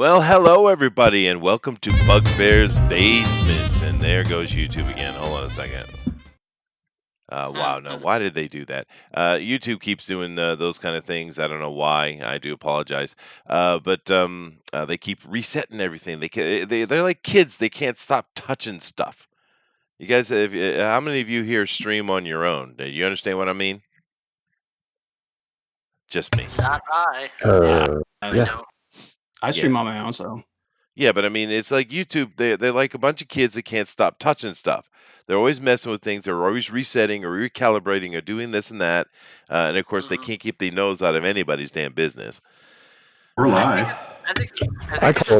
Well, hello everybody, and welcome to Bugbear's Basement. And there goes YouTube again. Hold on a second. Wow, no, why did they do that? YouTube keeps doing those kind of things. I don't know why. I do apologize. But they keep resetting everything. They're like kids. They can't stop touching stuff. You guys, how many of you here stream on your own? Do you understand what I mean? Just me. Not I. Yeah. don't. I stream on my own, so Yeah, but I mean, it's like YouTube. They're like a bunch of kids that can't stop touching stuff. They're always messing with things. They're always resetting or recalibrating or doing this and that. And of course, they can't keep their nose out of anybody's damn business. We're live. I call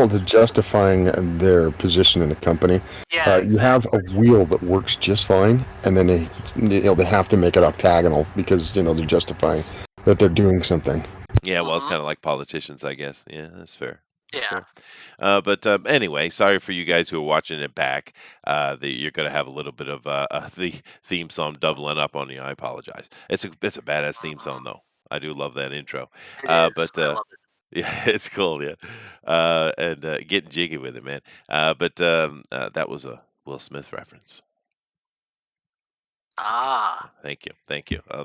it the justifying their position in the company. Yeah, You have a wheel that works just fine, and then they have to make it octagonal because they're justifying that they're doing something. Yeah, well, it's kind of like politicians, I guess. Yeah, that's fair. Yeah. Anyway, sorry for you guys who are watching it back. You're going to have a little bit of the theme song doubling up on you. I apologize. It's a badass theme song though. I do love that intro. It is. I love it. Yeah, it's cool. Yeah, and getting jiggy with it, man. That was a Will Smith reference. Thank you,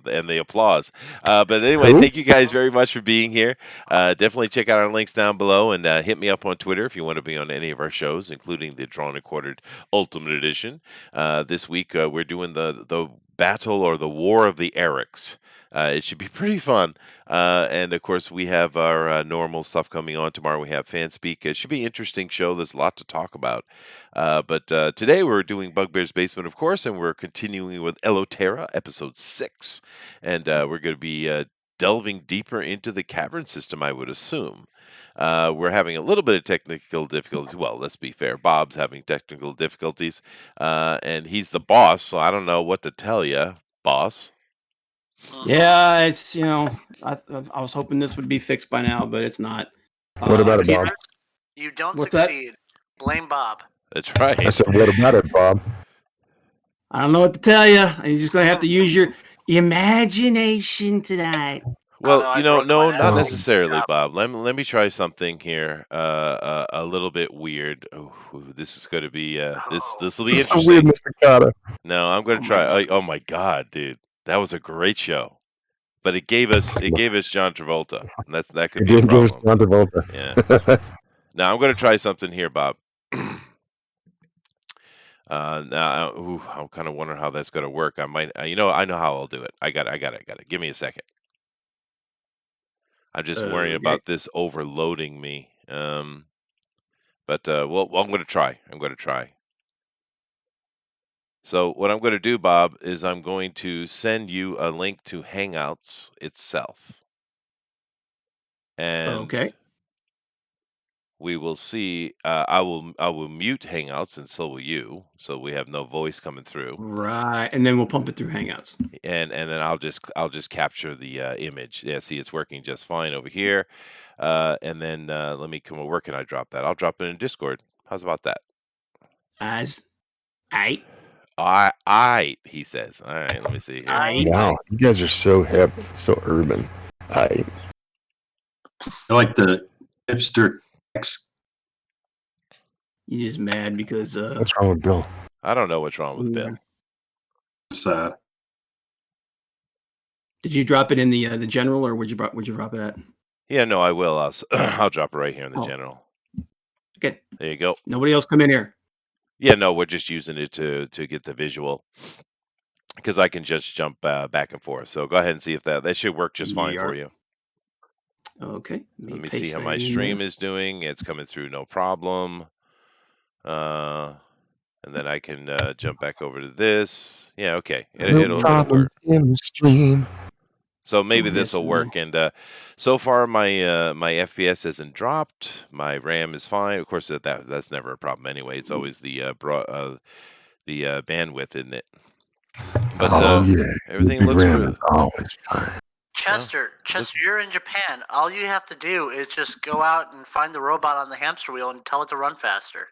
and the applause. But anyway, thank you guys very much for being here. Definitely check out our links down below, and hit me up on Twitter if you want to be on any of our shows, including the Drawn and Quartered Ultimate Edition. This week we're doing the battle or the War of the Erics. It should be pretty fun. And of course, we have our normal stuff coming on tomorrow. We have Fan Speak. It should be an interesting show. There's a lot to talk about. But today we're doing Bugbear's Basement, of course, and we're continuing with Elotera, episode 6. And we're going to be delving deeper into the cavern system, I would assume. We're having a little bit of technical difficulties. Well, let's be fair. Bob's having technical difficulties. And he's the boss, so I don't know what to tell you, boss. Yeah, it's I was hoping this would be fixed by now, but it's not. What about it, Bob? You don't What's that? succeed. Blame Bob. That's right. I said, what about it, Bob? I don't know what to tell you. You're just gonna have to use your imagination tonight. Well, I no, broke my not ass. necessarily, Bob. Let me try something here. A little bit weird. Oh, this is going to be this will be It's so interesting. weird, Mr. Carter. No, I'm going to try. Oh my God, dude, that was a great show. But it gave us John Travolta. And that could It be a did give us problem. John Travolta. Yeah. Now I'm going to try something here, Bob. Now I'm kind of wondering how that's going to work. I might, I know how I'll do it. I got it. Give me a second. I'm just worrying about this overloading me. Well, I'm going to try. So what I'm going to do, Bob, is I'm going to send you a link to Hangouts itself. And we will see. I will mute Hangouts, and so will you, so we have no voice coming through. Right, and then we'll pump it through Hangouts. And then I'll just capture the image. Yeah, see, it's working just fine over here. And then let me come. Where can I drop that? I'll drop it in Discord. How's about that? He says. All right, let me see here. Wow, you guys are so hip, so urban. I like the hipster X. You're just mad because what's wrong with Bill? I don't know what's wrong with Bill. Sad. Did you drop it in the general, or would you drop it at? Yeah, no, I will. I'll drop it right here in the general. Okay. There you go. Nobody else come in here. Yeah, no, we're just using it to get the visual, because I can just jump back and forth. So go ahead and see if that should work just fine for you. Okay. Let me see how my stream is doing. It's coming through no problem. And then I can jump back over to this. Yeah, okay. It'll work. In the stream. So maybe this will work. And so far my FPS hasn't dropped. My RAM is fine. Of course, that's never a problem anyway. It's always the bandwidth, isn't it? But everything looks RAM good. is always fine. Chester, you're in Japan. All you have to do is just go out and find the robot on the hamster wheel and tell it to run faster.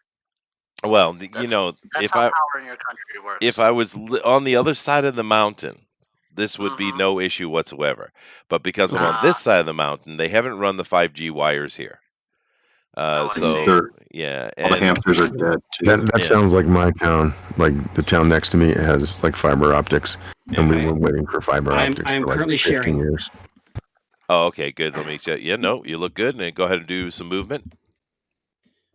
Well, That's if how power in your country works. If I was on the other side of the mountain, this would be no issue whatsoever. But because I'm on this side of the mountain, they haven't run the 5G wires here. I So They're- yeah, all the and hamsters are dead too. That Yeah. sounds like my town. Like the town next to me has like fiber optics, and we Okay. were waiting for fiber I'm optics for like currently 15 sharing. years. oh, okay, good. Let me check. Yeah, no, you look good. And go ahead and do some movement.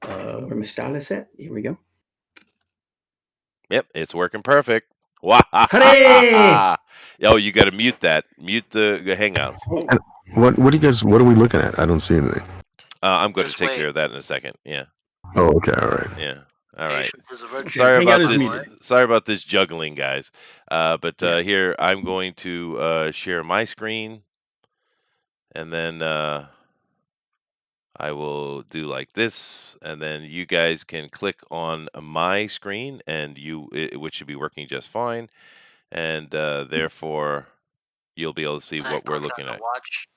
Where my style is at? Here we go. Yep, it's working perfect. Wow. Hooray! Oh, you got to mute that. Mute the Hangouts. What are you guys? What are we looking at? I don't see anything. I'm going to Just take wait. care of that in a second. Yeah, Oh, okay, all right. yeah. All right. Patience is a virtue. Sorry Hangout about is this. muted. Sorry about this juggling, guys. But Yeah. here I'm going to share my screen, and then I will do like this, and then you guys can click on my screen, and which should be working just fine, and therefore you'll be able to see Can I what we're click on looking the at. watch,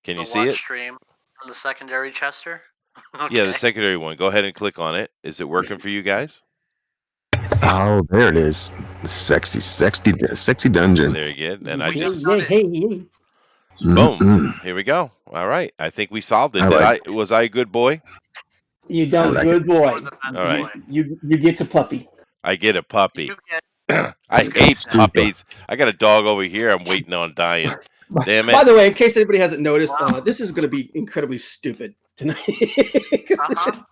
Can the you see watch it? stream on the secondary Chester? Okay. Yeah, the secondary one. Go ahead and click on it. Is it working for you guys? Oh, there it is. Sexy dungeon. There you go. And I We just done it. Hey. boom. Mm-mm. Here we go. All right. I think we solved it. I like- Was I a good boy? You done like good, You're boy. the best All right. boy. You get a puppy. I get a puppy. You get I Let's go. hate Super. puppies. I got a dog over here. I'm waiting on dying. Damn By it. the way, in case anybody hasn't noticed, Wow. this is going to be incredibly stupid tonight.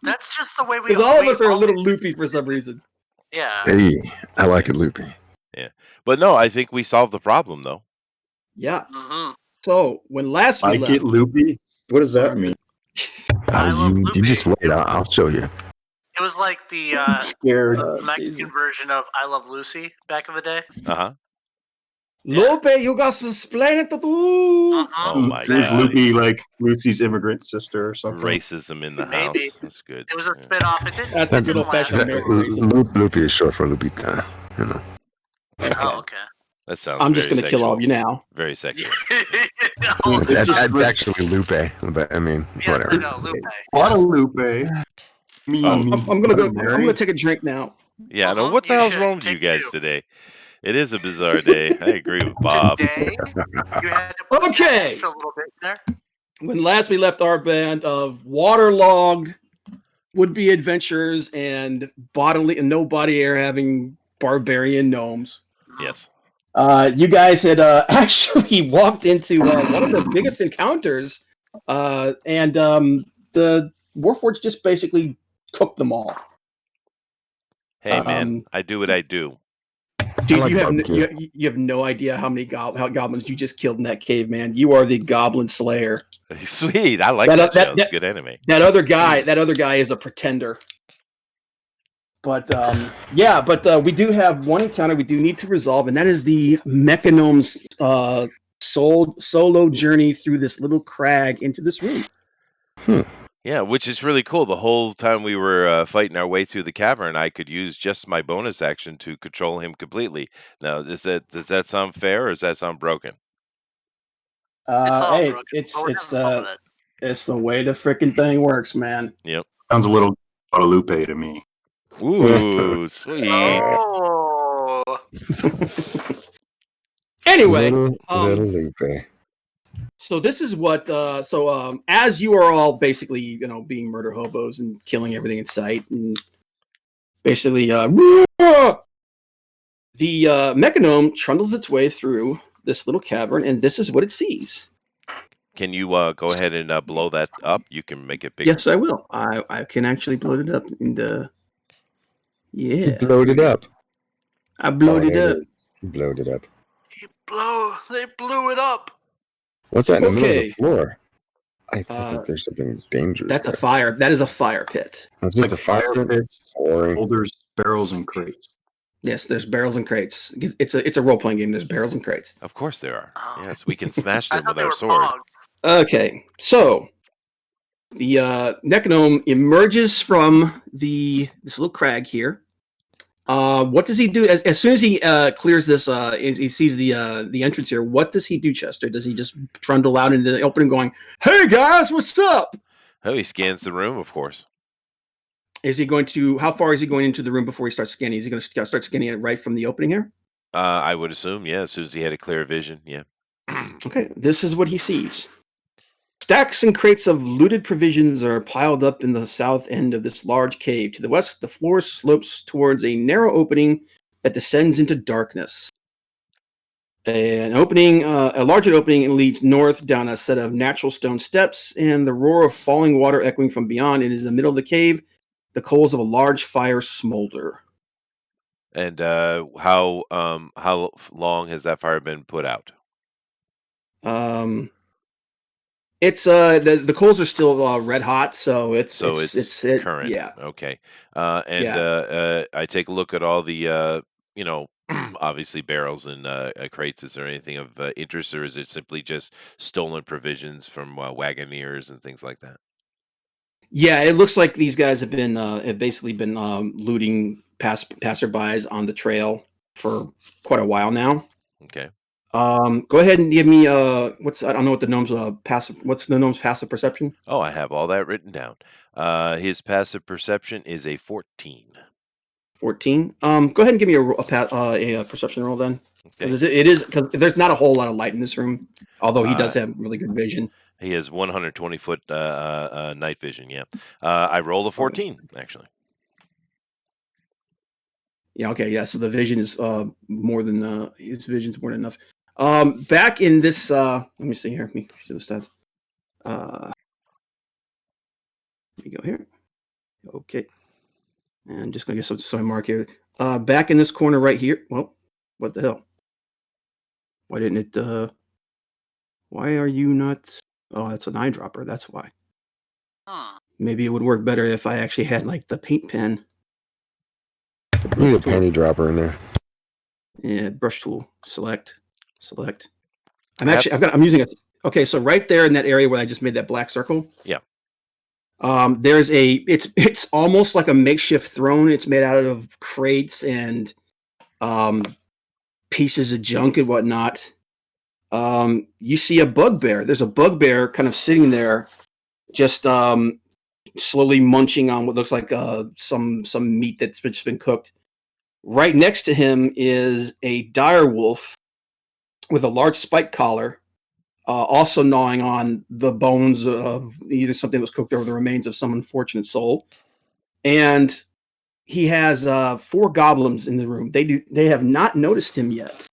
That's just the way we. Because all of we us are a little always- loopy for some reason. Yeah. Hey, I like it, Loopy. But no, I think we solved the problem though. Yeah. hmm So when last we Like left, it loopy? What does that mean? I love You Loopy. just wait. I'll show you. It was like the Scared. Mexican Jesus. version of I Love Lucy back in the day. Uh-huh. Lope, you got to explain it to do. Uh-huh. Oh my Is God. Loopy like Lucy's immigrant sister or something? Racism in the house. Maybe. That's good. It was a Yeah. spin-off. It didn't, That's it a didn't good last. old-fashioned American racism. Loopy is short for Lupita. You know. Oh, okay. That sounds I'm just very going to kill all of you sexual. now. Very sexual. Oh, That's, just- that's actually Lupe, but I mean, yeah, whatever. no, Lupe. Guadalupe. Me. Oh. I'm going to go. I'm Mary. going to take a drink now. Yeah, I know. Uh-huh, What the you hell's should. wrong with you Take guys two. today? It is a bizarre day. I agree with Bob. Today, you had to put Okay. that extra little bit there. When last we left our band of waterlogged would-be adventurers and no body air having barbarian gnomes, Yes. you guys had actually walked into one of the biggest encounters, and the Warforged just basically cooked them all. Hey man, Um, I do what I do. Dude, like you have barbecue. you have no idea how many goblins you just killed in that cave, man. You are the goblin slayer. Sweet. I like That- that, that- show. It's that- good anime. That other guy is a pretender. But we do have one encounter we do need to resolve, and that is the Mechanome's solo journey through this little crag into this room. Yeah, which is really cool. The whole time we were fighting our way through the cavern, I could use just my bonus action to control him completely. Now, does that sound fair, or does that sound broken? It's all Hey, broken, it's but we're having fun with it. it's the way the freaking thing works, man. Sounds a little Guadalupe to me. Ooh, sweet. Oh, Anyway, little Lupe. so this is what as you are all basically being murder hobos and killing everything in sight, and basically the Mechanome trundles its way through this little cavern, and this is what it sees. Can you go ahead and blow that up? You can make it bigger. Yes, I will. I can actually blow it up, and He yeah, blowed it up. I blowed it up. He blowed it up. they blew it up. What's that in the middle of Okay. the floor? I think there's something dangerous. That's a there. fire. That is a fire pit. That's just a fire pit. pits, Boring. boulders, barrels, and crates. Yes, there's barrels and crates. It's a role playing game. There's barrels and crates. Of course there are. Oh. Yes, we can smash I them thought with they our were sword. bogs. Okay, so the Necronome emerges from this little crag here. What does he do as soon as he clears this? He sees the entrance here. What does he do, Chester? Does he just trundle out into the opening, going, "Hey guys, what's up?" Oh, he scans the room, of course. Is he going to? How far is he going into the room before he starts scanning? Is he going to start scanning it right from the opening here? I would assume, yeah, as soon as he had a clear vision, yeah. Okay, this is what he sees. Stacks and crates of looted provisions are piled up in the south end of this large cave. To the west, the floor slopes towards a narrow opening that descends into darkness. A larger opening leads north down a set of natural stone steps, and the roar of falling water echoing from beyond. And in the middle of the cave, the coals of a large fire smolder. And how long has that fire been put out? It's the coals are still red hot, so it's current. yeah. Okay. I take a look at all the obviously barrels and crates. Is there anything of interest, or is it simply just stolen provisions from wagoneers and things like that? Yeah, it looks like these guys have basically been looting passerbys on the trail for quite a while now. Okay. Go ahead and give me I don't know what the gnome's what's the gnome's passive perception? Oh, I have all that written down. His passive perception is a 14. 14. Go ahead and give me a perception roll then, Okay. because because there's not a whole lot of light in this room, although he does have really good vision. He has 120-foot night vision. Yeah. I rolled a 14 actually. Yeah. Okay. Yeah. So the vision is more than his vision's more than enough. Back in this, let me see here. Let me do the stats. Let me go here. Okay. And I'm just gonna get some mark here. Back in this corner right here. Well, what the hell? Why didn't it? Why are you not? Oh, that's an eyedropper. That's why. Maybe it would work better if I actually had like the paint pen. You need a penny dropper in there. Yeah, brush tool. Select. I'm using it. Okay, so right there in that area where I just made that black circle. Yeah. There's it's almost like a makeshift throne. It's made out of crates and pieces of junk and whatnot. You see a bugbear. There's a bugbear kind of sitting there, just slowly munching on what looks like some meat that's just been cooked. Right next to him is a dire wolf with a large spike collar, also gnawing on the bones of either something that was cooked or the remains of some unfortunate soul. And he has 4 goblins in the room. They have not noticed him yet.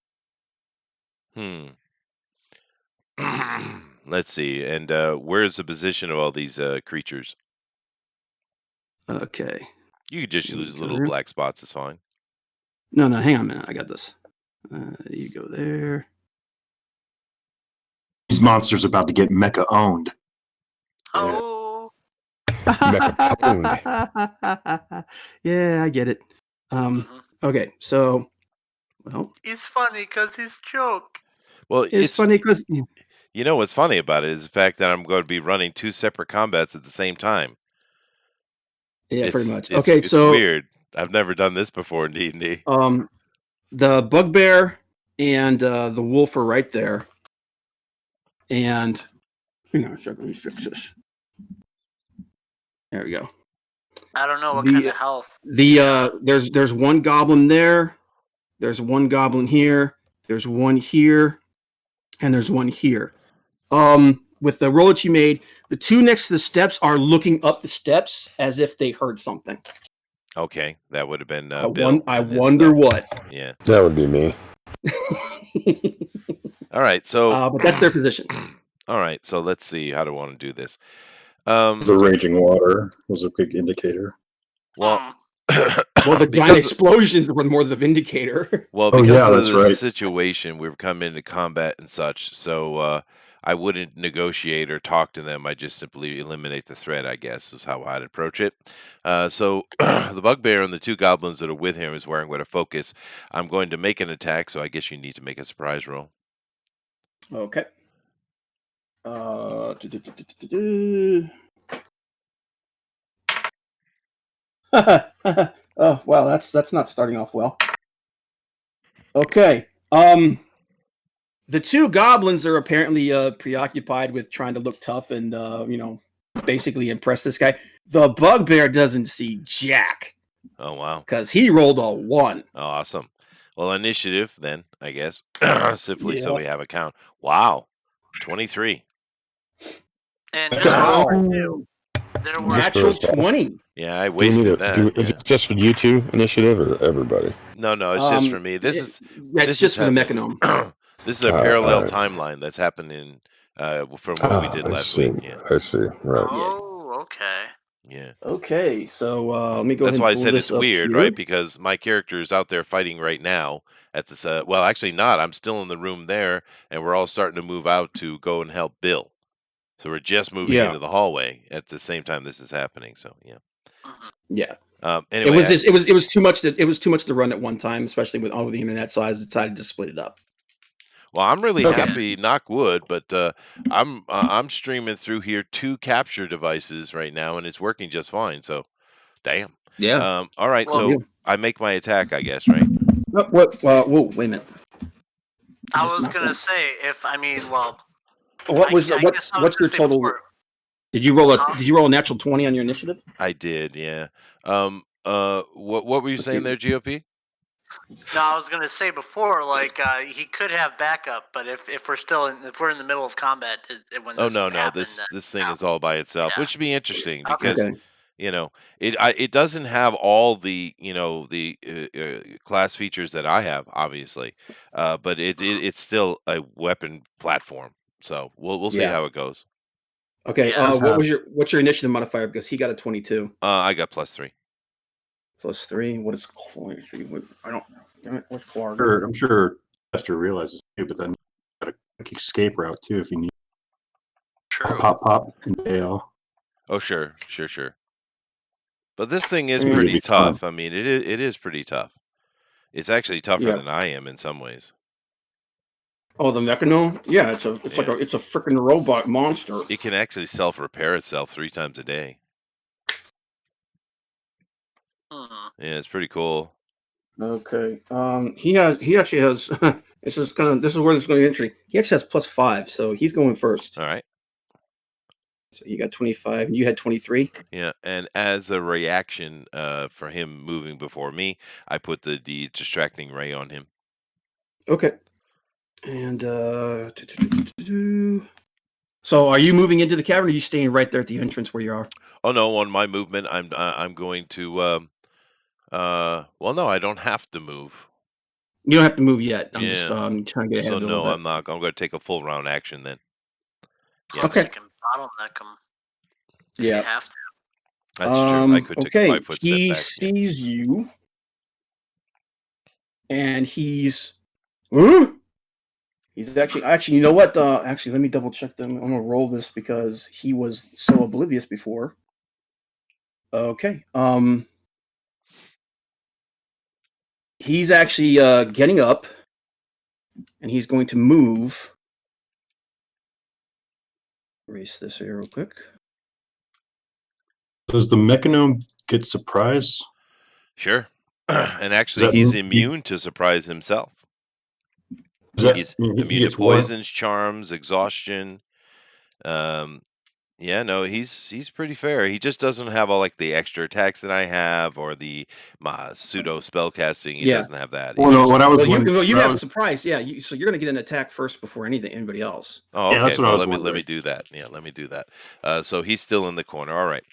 Let's see. And where's the position of all these creatures? Okay. You could just use little black spots. It's fine. No, hang on a minute. I got this. You go there. These monsters are about to get mecha owned. Oh. Yeah, I get it. Okay, so, well, He's funny because he's joke. Well, it's funny because you know what's funny about it is the fact that I'm going to be running 2 separate combats at the same time. Yeah, pretty much. It's weird. I've never done this before in D&D. The bugbear and the wolf are right there. And hang on a second, let me fix this. There we go. I don't know what kind of health. There's one goblin there. There's one goblin here. There's one here, and there's one here. With the roll that you made, the 2 next to the steps are looking up the steps as if they heard something. Okay, that would have been Bill. I wonder what. Yeah. That would be me. All right, so but that's their position. All right, so let's see. How do I want to do this? The raging water was a big indicator. Well, well, the giant explosions were more the vindicator. Well, because of the situation, we've come into combat and such, so I wouldn't negotiate or talk to them. I just simply eliminate the threat, I guess, is how I'd approach it. So the bugbear and the 2 goblins that are with him is where I'm going to focus. I'm going to make an attack, so I guess you need to make a surprise roll. Okay. Oh, wow, that's not starting off well. Okay. The 2 goblins are apparently preoccupied with trying to look tough and basically impress this guy. The bugbear doesn't see jack. Oh wow. Because he rolled a 1. Oh, awesome. Well, initiative then, I guess. Simply so we have a count. Wow. 23. And Wow. just for Wow. review, there were Just for Natural us all. 20. Yeah, I Do we need wasted to that. do? Is Yeah. it just for you two initiative or everybody? No, it's just for me. This is Yeah, it's this just is for the happening. Mechanome. This is a All right, parallel all right. timeline that's happening from what we did I last see. week. Yeah, I see. Right. Oh, okay. yeah. Okay, so let me go That's ahead why and I pull said this it's up weird, here. right? Because my character is out there fighting right now at this. Well, actually not. I'm still in the room there, and we're all starting to move out to go and help Bill. So we're just moving Yeah, into the hallway at the same time this is happening. So yeah. Mhm. yeah. It Anyway, was just it was too much to run at one time, especially with all the internet size. Decided to split it up. well, I'm really Okay. happy, knock wood, but I'm streaming through here 2 capture devices right now, and it's working just fine. So, damn. Yeah. All right, Well, so I make my attack, I guess, right? What? Whoa! Wait a minute. I Just was knocked gonna one. say What I was guess I was what's gonna your say total? before. Did you roll Huh? a natural 20 on your initiative? I did, yeah. What were you Let's saying see. there, GOP? No, I was gonna say before, he could have backup, but if we're in the middle of combat when Oh this no, happened, this thing no. is all by itself, Yeah. which would be interesting Okay. because Okay. it doesn't have all the the class features that I have, obviously, but it's still a weapon platform. So we'll see Yeah. how it goes. Okay. Yeah. What's your initiative modifier? Because he got a 22 I got +3. plus 3. What is 23? I don't. Damn it, what's Clark? I'm sure Chester realizes too, but then got a quick escape route too if you need. True. Pop, and bail. Oh sure. But this thing is Mm. It'll pretty be fun. tough. I mean, it is pretty tough. It's actually tougher Yeah. than I am in some ways. Oh, the Mechanome? Yeah, it's Yeah. it's a freaking robot monster. It can actually self-repair itself 3 times a day. Hmm. Yeah, it's pretty cool. Okay. He actually has. This is where this is going to entry. He actually has +5, so he's going first. All right. So you got 25, and you had 23. Yeah, and as a reaction for him moving before me, I put the distracting ray on him. Okay. And so are you moving into the cavern, or are you staying right there at the entrance where you are? Oh no, on my movement, I'm going to well no, I don't have to move. You don't have to move yet. I'm just Yeah. trying to get ahead So of it a no, little I'm bit. not. I'm going to take a full round action then. Yeah. Plus, Okay. you can bottleneck them if Yeah. you have to. That's true. I could take a Okay. 5-foot step He back. Yeah. sees you, and he's. Huh? He's actually. You know what? Actually, let me double check them. I'm gonna roll this because he was so oblivious before. Okay. He's actually getting up, and he's going to move. Erase this here real quick. Does the Mechanome get surprise? Sure. And actually, that he's mean immune to surprise himself. Does that He's mean he immune to gets one? poisons, charms, exhaustion. Yeah, no, he's pretty fair. He just doesn't have all like the extra attacks that I have or the my pseudo spell casting. He Yeah. doesn't have that. Well, He's no, just what I was Well, you wondering. have a surprise. Yeah. So you're gonna get an attack first before anybody else. Oh, Yeah, okay. that's what I Well, was let me wondering. do that. Yeah, let me do that. So he's still in the corner. All right.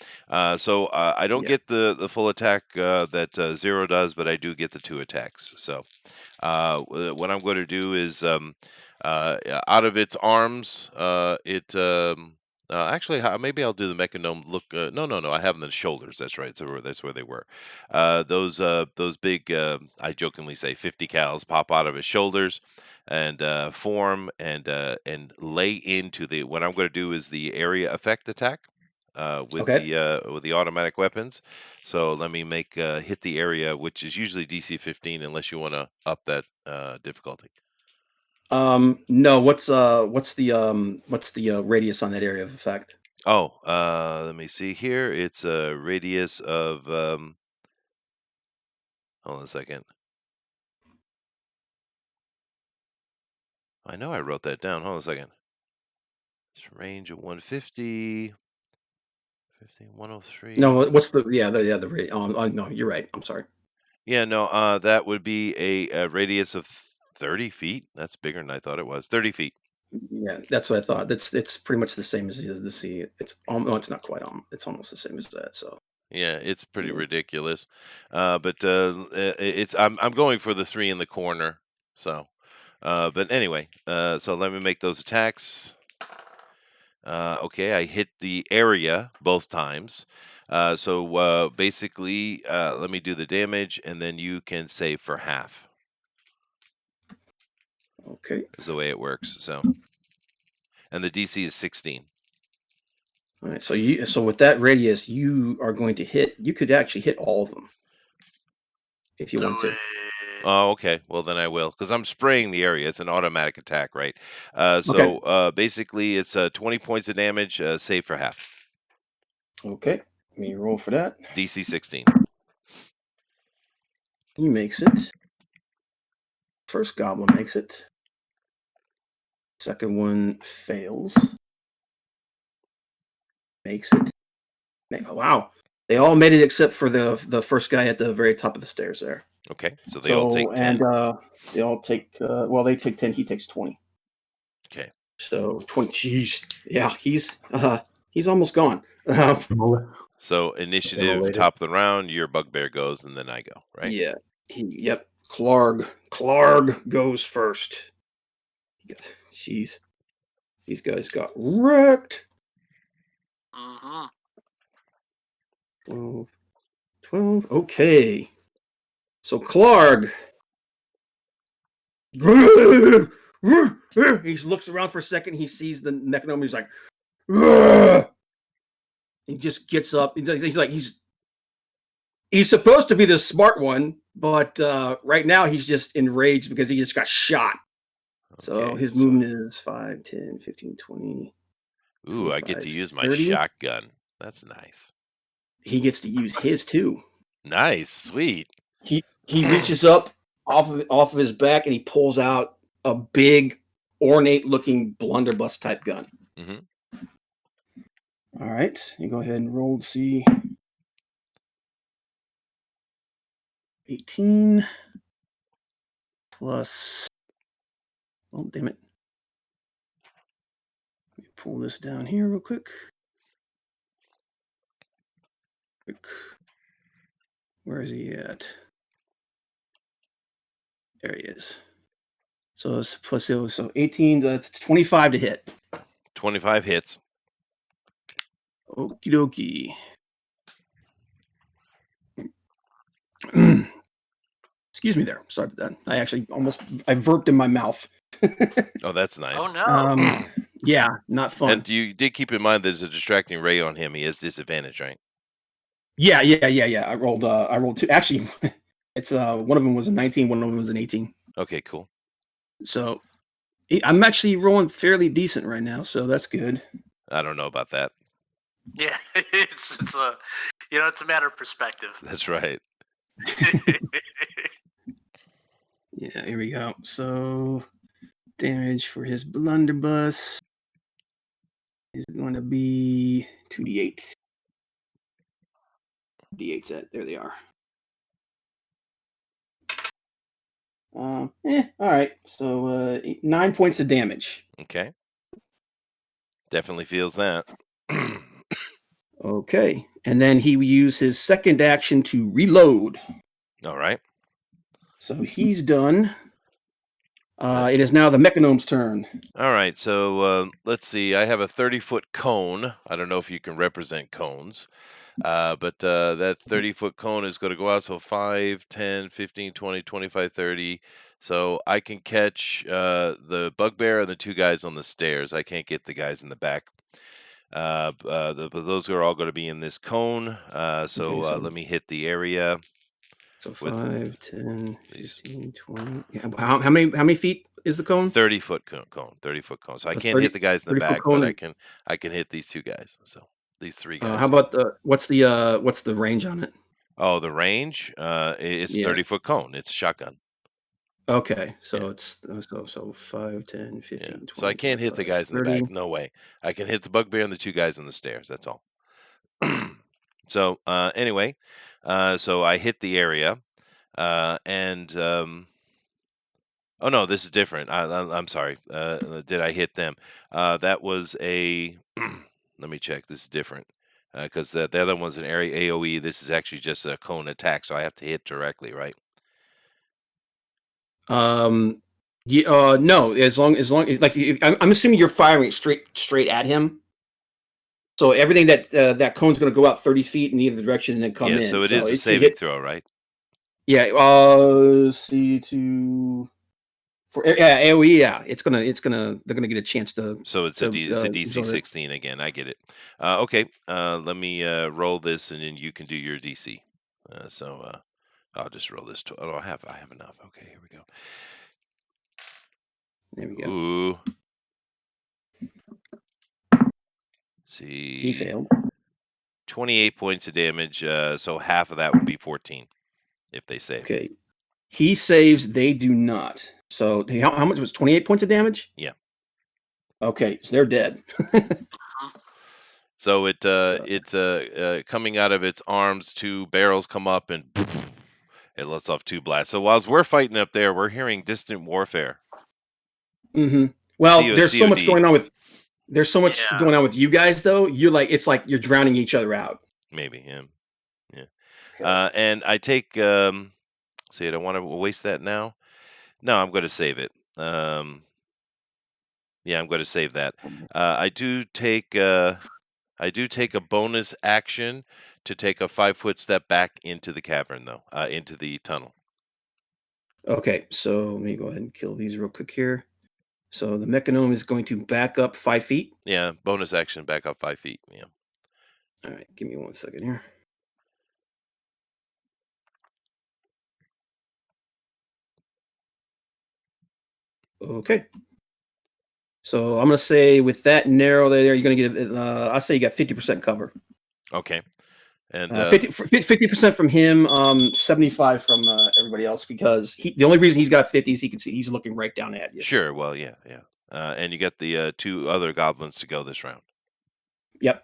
So I don't Yeah. get the full attack that Zero does, but I do get the 2 attacks. So what I'm going to do is out of its arms, actually, maybe I'll do the Mechanome look. No. I have them in the shoulders. That's right. So that's where they were. Those big, I jokingly say, 50 cals pop out of his shoulders and form and lay into the. What I'm going to do is the area effect attack with Okay. the automatic weapons. So let me make hit the area, which is usually DC 15, unless you want to up that difficulty. No. What's the radius on that area of effect? Oh, let me see here. It's a radius of hold on a second. I know I wrote that down. Hold on a second. It's range of 150, 15, 103. No. What's the the radius? No, you're right. I'm sorry. Yeah, no, that would be a radius of 30 feet. That's bigger than I thought it was. 30 feet. Yeah, that's what I thought. It's pretty much the same as the sea. No, it's not quite it's almost the same as that. So Yeah, it's pretty yeah. ridiculous. But it's I'm going for the three in the corner. So, but anyway, so let me make those attacks. Okay, I hit the area both times. So basically, let me do the damage, and then you can save for half. Okay. Is the way it works. So, and the DC is 16. All right. So with that radius, you are going to hit. You could actually hit all of them if you Do want to. it. Oh, okay. Well, then I will, because I'm spraying the area. It's an automatic attack, right? Okay. Basically, it's 20 points of damage, save for half. Okay. Let me roll for that. DC 16. He makes it. First goblin makes it. Second one fails. Makes it. Wow. They all made it except for the first guy at the very top of the stairs there. Okay, so they all So take 10. they all take they take 10, he takes 20. Okay. So 20. Jeez. Yeah, he's almost gone. So initiative, Immolated. top of the round, your bugbear goes, and then I go, right? Yeah. Yep. Clarg goes first. Jeez. These guys got wrecked. Mm-hmm. 12. Okay. So Clarg. He looks around for a second. He sees the Necronome. He's like, "Ugh!" He just gets up. He's supposed to be the smart one, but right now he's just enraged because he just got shot. So Okay, his movement is 5, 10, 15, 20. Ooh, I get 25, to use my 30. shotgun. That's nice. He gets to use his too. Nice, sweet. He reaches up off of his back and he pulls out a big, ornate-looking blunderbuss type gun. Hmm. All right, you go ahead and roll to see. 18 plus. Oh, damn it. Let me pull this down here real quick. Where is he at? There he is. So it's plus so 18, that's 25 to hit. 25 hits. Okie dokie. Excuse me there. Sorry about that. I burped in my mouth. Oh, that's nice. Oh no. Yeah, not fun. And you did keep in mind there's a distracting ray on him. He has disadvantage, right? Yeah. I rolled two. Actually, it's one of them was a 19, one of them was an 18. Okay, cool. So I'm actually rolling fairly decent right now, so that's good. I don't know about that. Yeah, it's it's a matter of perspective. That's right. Yeah, here we go. So damage for his blunderbuss is going to be 2d8. D8 set. There they are. All right. So 9 points of damage. Okay. Definitely feels that. Okay. And then he will use his second action to reload. All right. So he's done. It is now the Mechanome's turn. All right. So let's see. I have a 30-foot cone. I don't know if you can represent cones. But that 30-foot cone is going to go out. So 5, 10, 15, 20, 25, 30. So I can catch the bugbear and the two guys on the stairs. I can't get the guys in the back. Those are all going to be in this cone. So let me hit the area. So with 5, 10, these 15, 20. Yeah, how many feet is the cone? 30-foot cone. 30-foot cone. So I A can't hit the guys in the 30-foot back, cone. but I can hit these two guys. So these three guys. How about what's the range on it? Oh, the range is 30-foot cone. It's shotgun. Okay, so Yeah. it's so 5, 10, 15, Yeah. 20. So I can't hit the 25, guys in the 30. back. No way. I can hit the bugbear and the two guys on the stairs. That's all. So anyway, so I hit the area, and Oh no, this is different. I'm sorry. Did I hit them? That was a. Let me check. This is different because the other one's an area AOE. This is actually just a cone attack, so I have to hit directly, right? Yeah, no, as long like I'm assuming you're firing straight at him. So everything that cone's going to go out 30 feet in either direction and then come Yeah. in. So it So is a it should saving hit. throw, right? Yeah. See to for yeah AOE. Yeah, they're gonna get a chance to So it's a DC absorb it. 16 again. I get it. Okay. Let me roll this, and then you can do your DC. I'll just roll this. Oh, I have enough. Okay, here we go. There we go. Ooh. He See, failed. 28 points of damage. So half of that would be 14 if they save. Okay. He saves. They do not. So how much was 28 points of damage? Yeah. Okay, so they're dead. So it's coming out of its arms. Two barrels come up and it lets off two blasts. So whilst we're fighting up there, we're hearing distant warfare. Mm-hmm. Well, there's so much COD. going on with Yeah. going on with you guys though. It's like you're drowning each other out. Maybe, yeah. Okay. And I take. See, I don't want to waste that now. No, I'm going to save it. Yeah, I'm going to save that. I do take a bonus action to take a 5-foot step back into the cavern, though, into the tunnel. Okay, so let me go ahead and kill these real quick here. So the Mechanome is going to back up 5 feet. Yeah, bonus action, back up 5 feet. Yeah. All right, give me 1 second here. Okay. So I'm gonna say with that narrow there, you're gonna get. I'll say you got 50% cover. Okay. And 50% from him, 75 from everybody else because the only reason he's got 50 is he can see he's looking right down at you. sure. Well, yeah. And you get the 2 other goblins to go this round. Yep.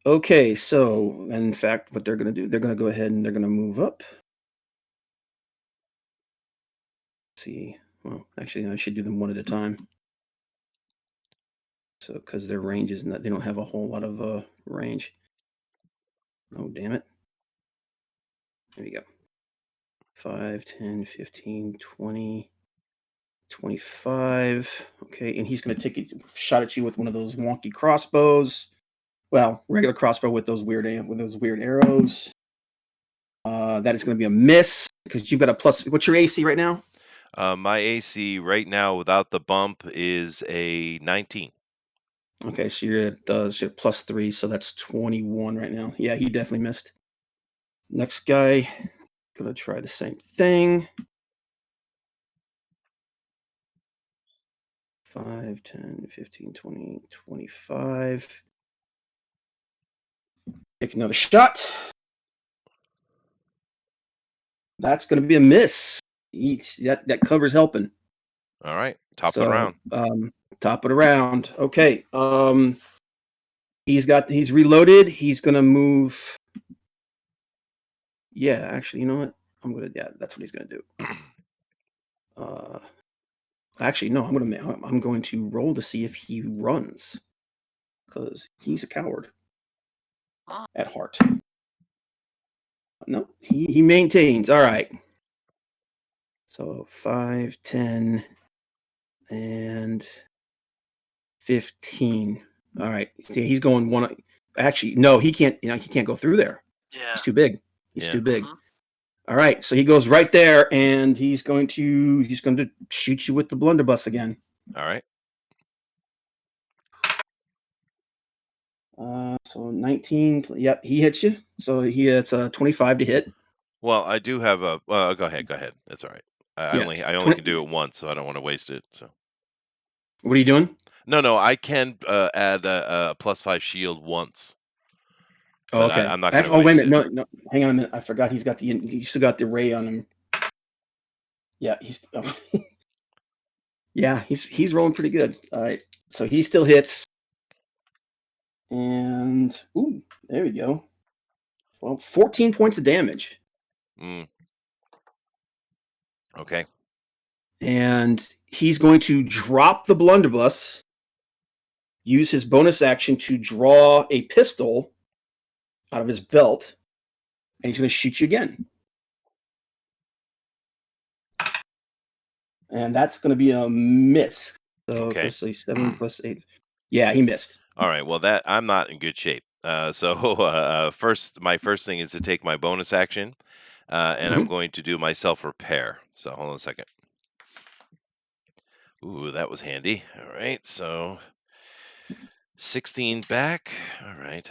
Okay, so in fact, what they're gonna do, they're gonna go ahead and they're gonna move up. See, well, actually, I should do them one at a time. So, because their range is not, they don't have a whole lot of range. Oh, damn it. There you go. 5, 10, 15, 20, 25. Okay, and he's going to take a shot at you with one of those wonky crossbows. Well, regular crossbow with those weird arrows. That is going to be a miss because you've got a plus. What's your AC right now? My AC right now without the bump is a 19. Okay, so you're at +3, so that's 21 right now. Yeah, he definitely missed. Next guy, gonna try the same thing. 5, 10, 15, 20, 25. Take another shot. That's gonna be a miss. That cover's helping. All right, top of the round. Top of the round. Okay. He's reloaded. He's gonna move. Yeah, actually, you know what? That's what he's gonna do. Actually, no. I'm going to roll to see if he runs, because he's a coward at heart. No, he maintains. All right. So 5, 10, and 15. All right. See, he's going one. Actually, no, he can't. He can't go through there. Yeah. He's too big. He's Yeah. too big. Mhm. All right, so he goes right there, and he's going to shoot you with the blunderbuss again. All right. So 19. Yep, he hits you. So he hits 25 to hit. Well, I do have a. Go ahead. That's all right. I Yeah, only 20 can do it once, so I don't want to waste it. So What are you doing? no, I can add a +5 shield once, Oh, but okay. I'm not going to Oh, wait a waste minute. it. No, hang on a minute. I forgot he's still got the ray on him. Yeah, yeah, he's rolling pretty good. All right, so he still hits. And ooh, there we go. Well, 14 points of damage. Okay. and he's going to drop the blunderbuss, use his bonus action to draw a pistol out of his belt, and he's going to shoot you again. And that's going to be a miss. So Okay. let's say 7 plus 8. Yeah, he missed. All right. Well, that I'm not in good shape. My first thing is to take my bonus action, and I'm going to do my self repair. So hold on a second. Ooh, that was handy. All right. So 16 back. All right.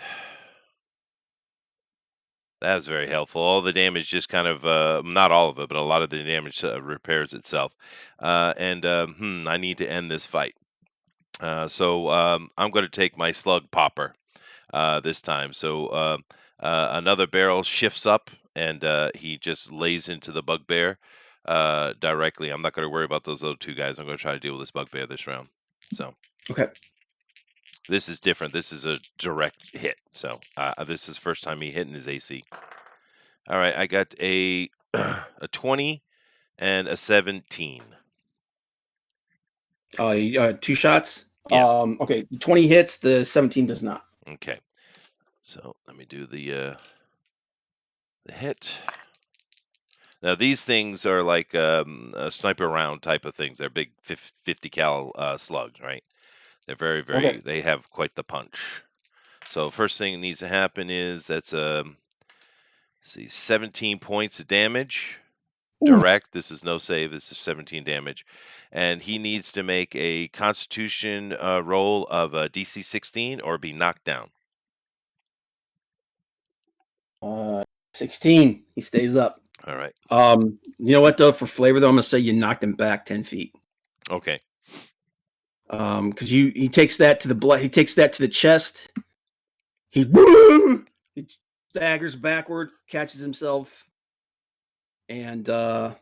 That was very helpful. All the damage just kind of, not all of it, but a lot of the damage repairs itself. I need to end this fight. I'm going to take my slug popper this time. So another barrel shifts up, and he just lays into the bugbear directly. I'm not going to worry about those other two guys. I'm going to try to deal with this bugbear this round. So Okay. this is different. This is a direct hit. So this is the first time he hit in his AC. All right, I got a 20 and a 17. 2 shots. Yeah. Okay, 20 hits. The 17 does not. Okay. So let me do the hit. Now these things are like a sniper round type of things. They're big 50 cal slugs, right? They're very, very. Okay. They have quite the punch. So first thing that needs to happen is that's 17 points of damage. Direct. This is no save. This is 17 damage, and he needs to make a Constitution roll of a DC 16 or be knocked down. 16. He stays up. All right. You know what though? For flavor though, I'm gonna say you knocked him back 10 feet. Okay. Because he takes that to the blood. He takes that to the chest. He staggers backward, catches himself, and it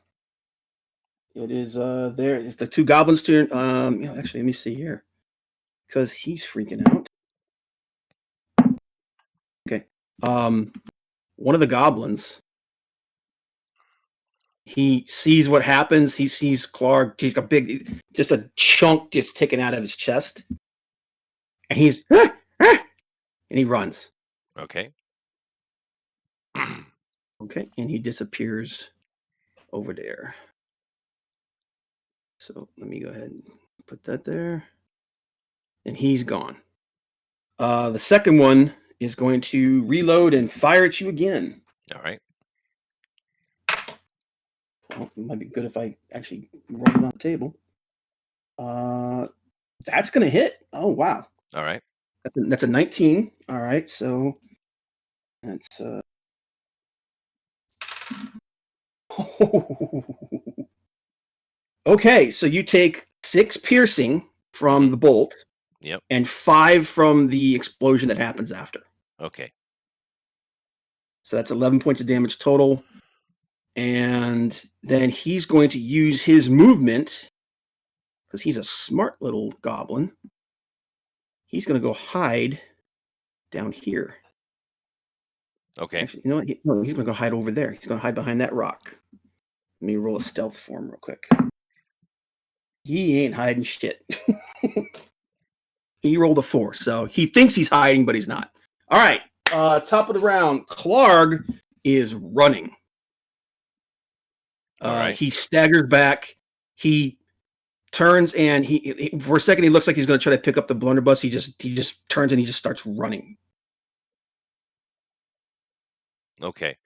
is there. It's the 2 goblins' turn. Actually, let me see here, because he's freaking out. Okay. One of the goblins. He sees what happens. He sees Clark take just a chunk just taken out of his chest, and he's and he runs. Okay. Okay, and he disappears over there. So let me go ahead and put that there, and he's gone. The second one is going to reload and fire at you again. All right. Well, it might be good if I actually roll it on the table. That's going to hit. Oh, wow. All right. That's a 19. All right, so that's okay, so you take 6 piercing from the bolt. Yep. And 5 from the explosion that happens after. Okay. So that's 11 points of damage total. And then he's going to use his movement, because he's a smart little goblin. He's going to go hide down here. Okay. Actually, you know what? No, he's going to go hide over there. He's going to hide behind that rock. Let me roll a stealth for him real quick. He ain't hiding shit. He rolled a 4, so he thinks he's hiding, but he's not. All right, top of the round. Clark is running. All right. He staggers back. He turns and he for a second he looks like he's going to try to pick up the blunderbuss. He just turns and he just starts running. Okay.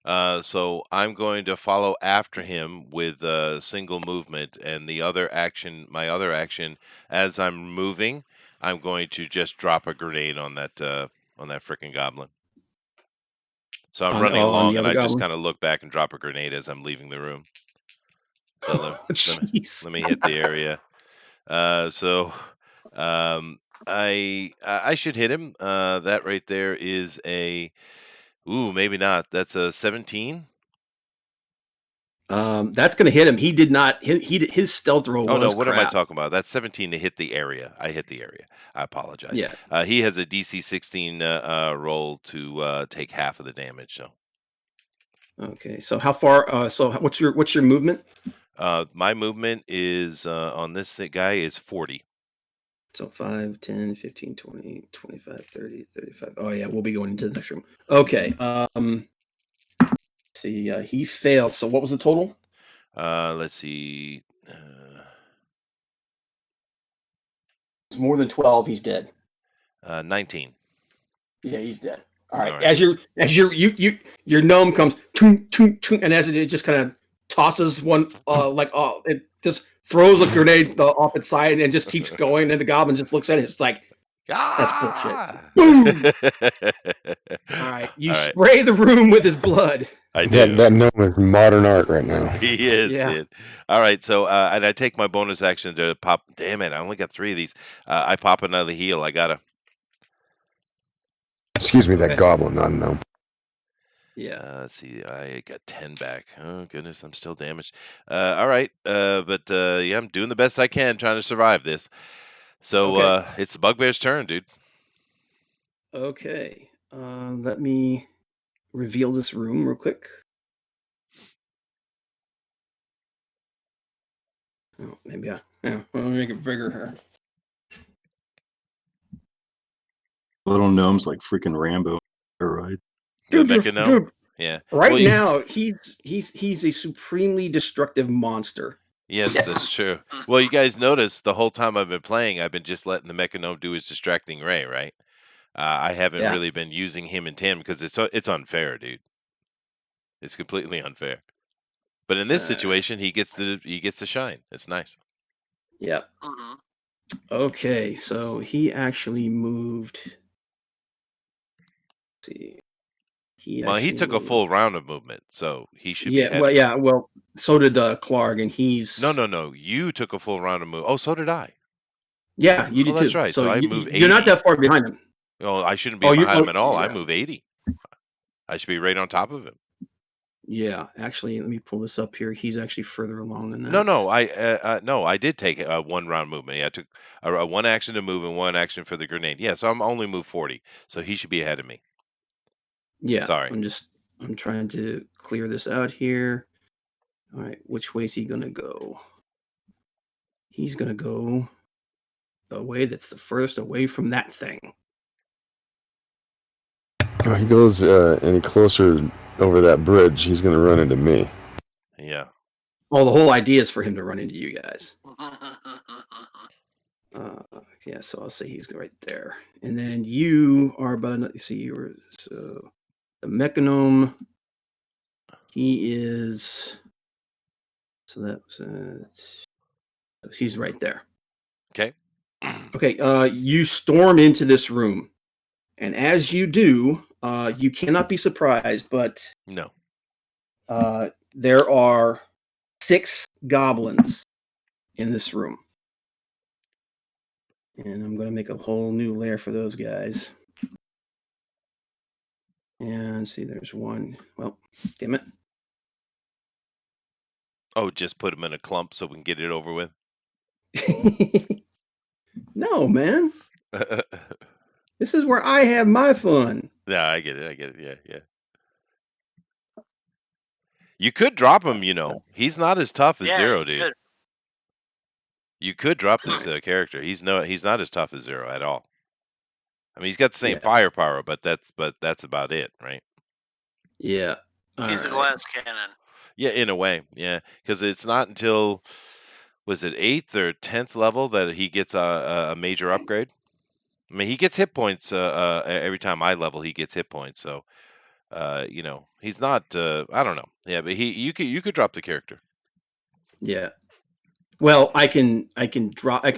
So I'm going to follow after him with a single movement, and my other action, as I'm moving, I'm going to just drop a grenade on that frickin' goblin. So I'm running along, and I just kind of look back and drop a grenade as I'm leaving the room. So let me hit the area. I should hit him. That right there is maybe not. That's a 17. That's going to hit him. He did not. His stealth roll. Oh was no! What crap. am I talking about? That's 17 to hit the area. I hit the area. I apologize. Yeah. He has a DC 16 roll to take half of the damage. So. Okay. So how far? So what's your movement? My movement is on this guy is 40. So 5, 10, 15, 20, 25, 30, 35. Oh, yeah, we'll be going into the next room. Okay. See, he failed. So what was the total? Let's see. It's more than 12. He's dead. 19. Yeah, he's dead. All All right. right. As your gnome comes, toon, toon, toon, and as it just kind of tosses one, it just throws a grenade off its side and just keeps going. And the goblin just looks at it. It's like, that's bullshit. Boom! All right. You All right. spray the room with his blood. I do. That gnome is modern art right now. He is, Yeah. dude. All right, so and I take my bonus action to pop. Damn it, I only got 3 of these. I pop another heal. I gotta. Excuse me, that Okay. goblin, not a gnome. Yeah. Let's see. I got 10 back. Oh goodness, I'm still damaged. All right, but yeah, I'm doing the best I can trying to survive this. So Okay. it's the Bugbear's turn, dude. Okay. Let me reveal this room real quick. Oh, maybe let me make it bigger here. Little gnomes like freaking Rambo. All right. The Dude, mecha gnome? dude, Yeah. right Well, now he's a supremely destructive monster. Yes, that's true. Well, you guys notice the whole time I've been playing, I've been just letting the mecha gnome do his distracting ray, right? I haven't Yeah. really been using him in tandem because it's unfair, dude. It's completely unfair. But in this situation, he gets to shine. It's nice. Yeah. Mhm. Okay, so he actually moved. Let's see. He Well, he actually took a moved. full round of movement, so he should be Yeah, ahead. well, of yeah, well, so did Clark, and he's No. You took a full round of move. Oh, so did I. Yeah, you did Oh, that's too. right. So So I move you're not 80. that far behind him. Oh, I shouldn't be Oh, behind him at all. I yeah. move 80. I should be right on top of him. Yeah, actually, let me pull this up here. He's actually further along than that. No. I did take a 1 round movement. Yeah, I took a 1 action to move and 1 action for the grenade. Yeah, so I'm only moved 40. So he should be ahead of me. Yeah, Sorry. I'm trying to clear this out here. All right, which way is he gonna go? He's gonna go the way that's the furthest away from that thing. Oh, he goes any closer over that bridge, he's going to run into me. Yeah. Oh, the whole idea is for him to run into you guys. Yeah, so I'll say he's right there, and then you are about. See, you were so the Mechanome. He is. So that was. He's right there. Okay. Okay. You storm into this room, and as you do, you cannot be surprised, but No. there are 6 goblins in this room. And I'm going to make a whole new layer for those guys. And see, there's one. Well, damn it. Oh, just put him in a clump so we can get it over with. No, man. This is where I have my fun. Yeah, I get it. Yeah. You could drop him, He's not as tough as Yeah, Zero, you dude. could. You could drop this character. He's not as tough as Zero at all. I mean, he's got the same Yeah. firepower, but that's about it, right? Yeah. He's a glass cannon. Yeah, in a way, yeah, because it's not until was it 8th or 10th level that he gets a major upgrade. I mean, he gets hit points every time I level. He gets hit points, so he's not. I don't know. Yeah, but you could drop the character. Yeah. Well, I can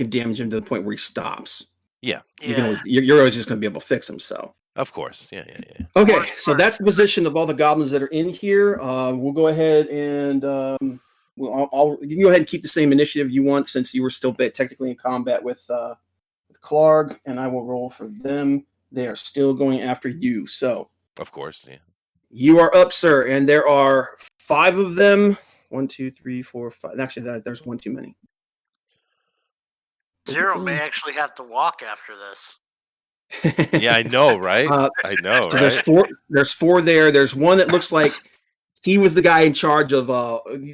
damage him to the point where he stops. Yeah. You're always just going to be able to fix him. So. Of course. Yeah. Okay, so that's the position of all the goblins that are in here. We'll go ahead and you can go ahead and keep the same initiative you want since you were still technically in combat with Clark, and I will roll for them. They are still going after you. So. Of course. Yeah. You are up, sir, and there are 5 of them. 1, 2, 3, 4, 5. Actually, there's one too many. Zero may actually have to walk after this. Yeah, I know, right? I know, So right? there's 4 there. There's one that looks like he was the guy in charge of.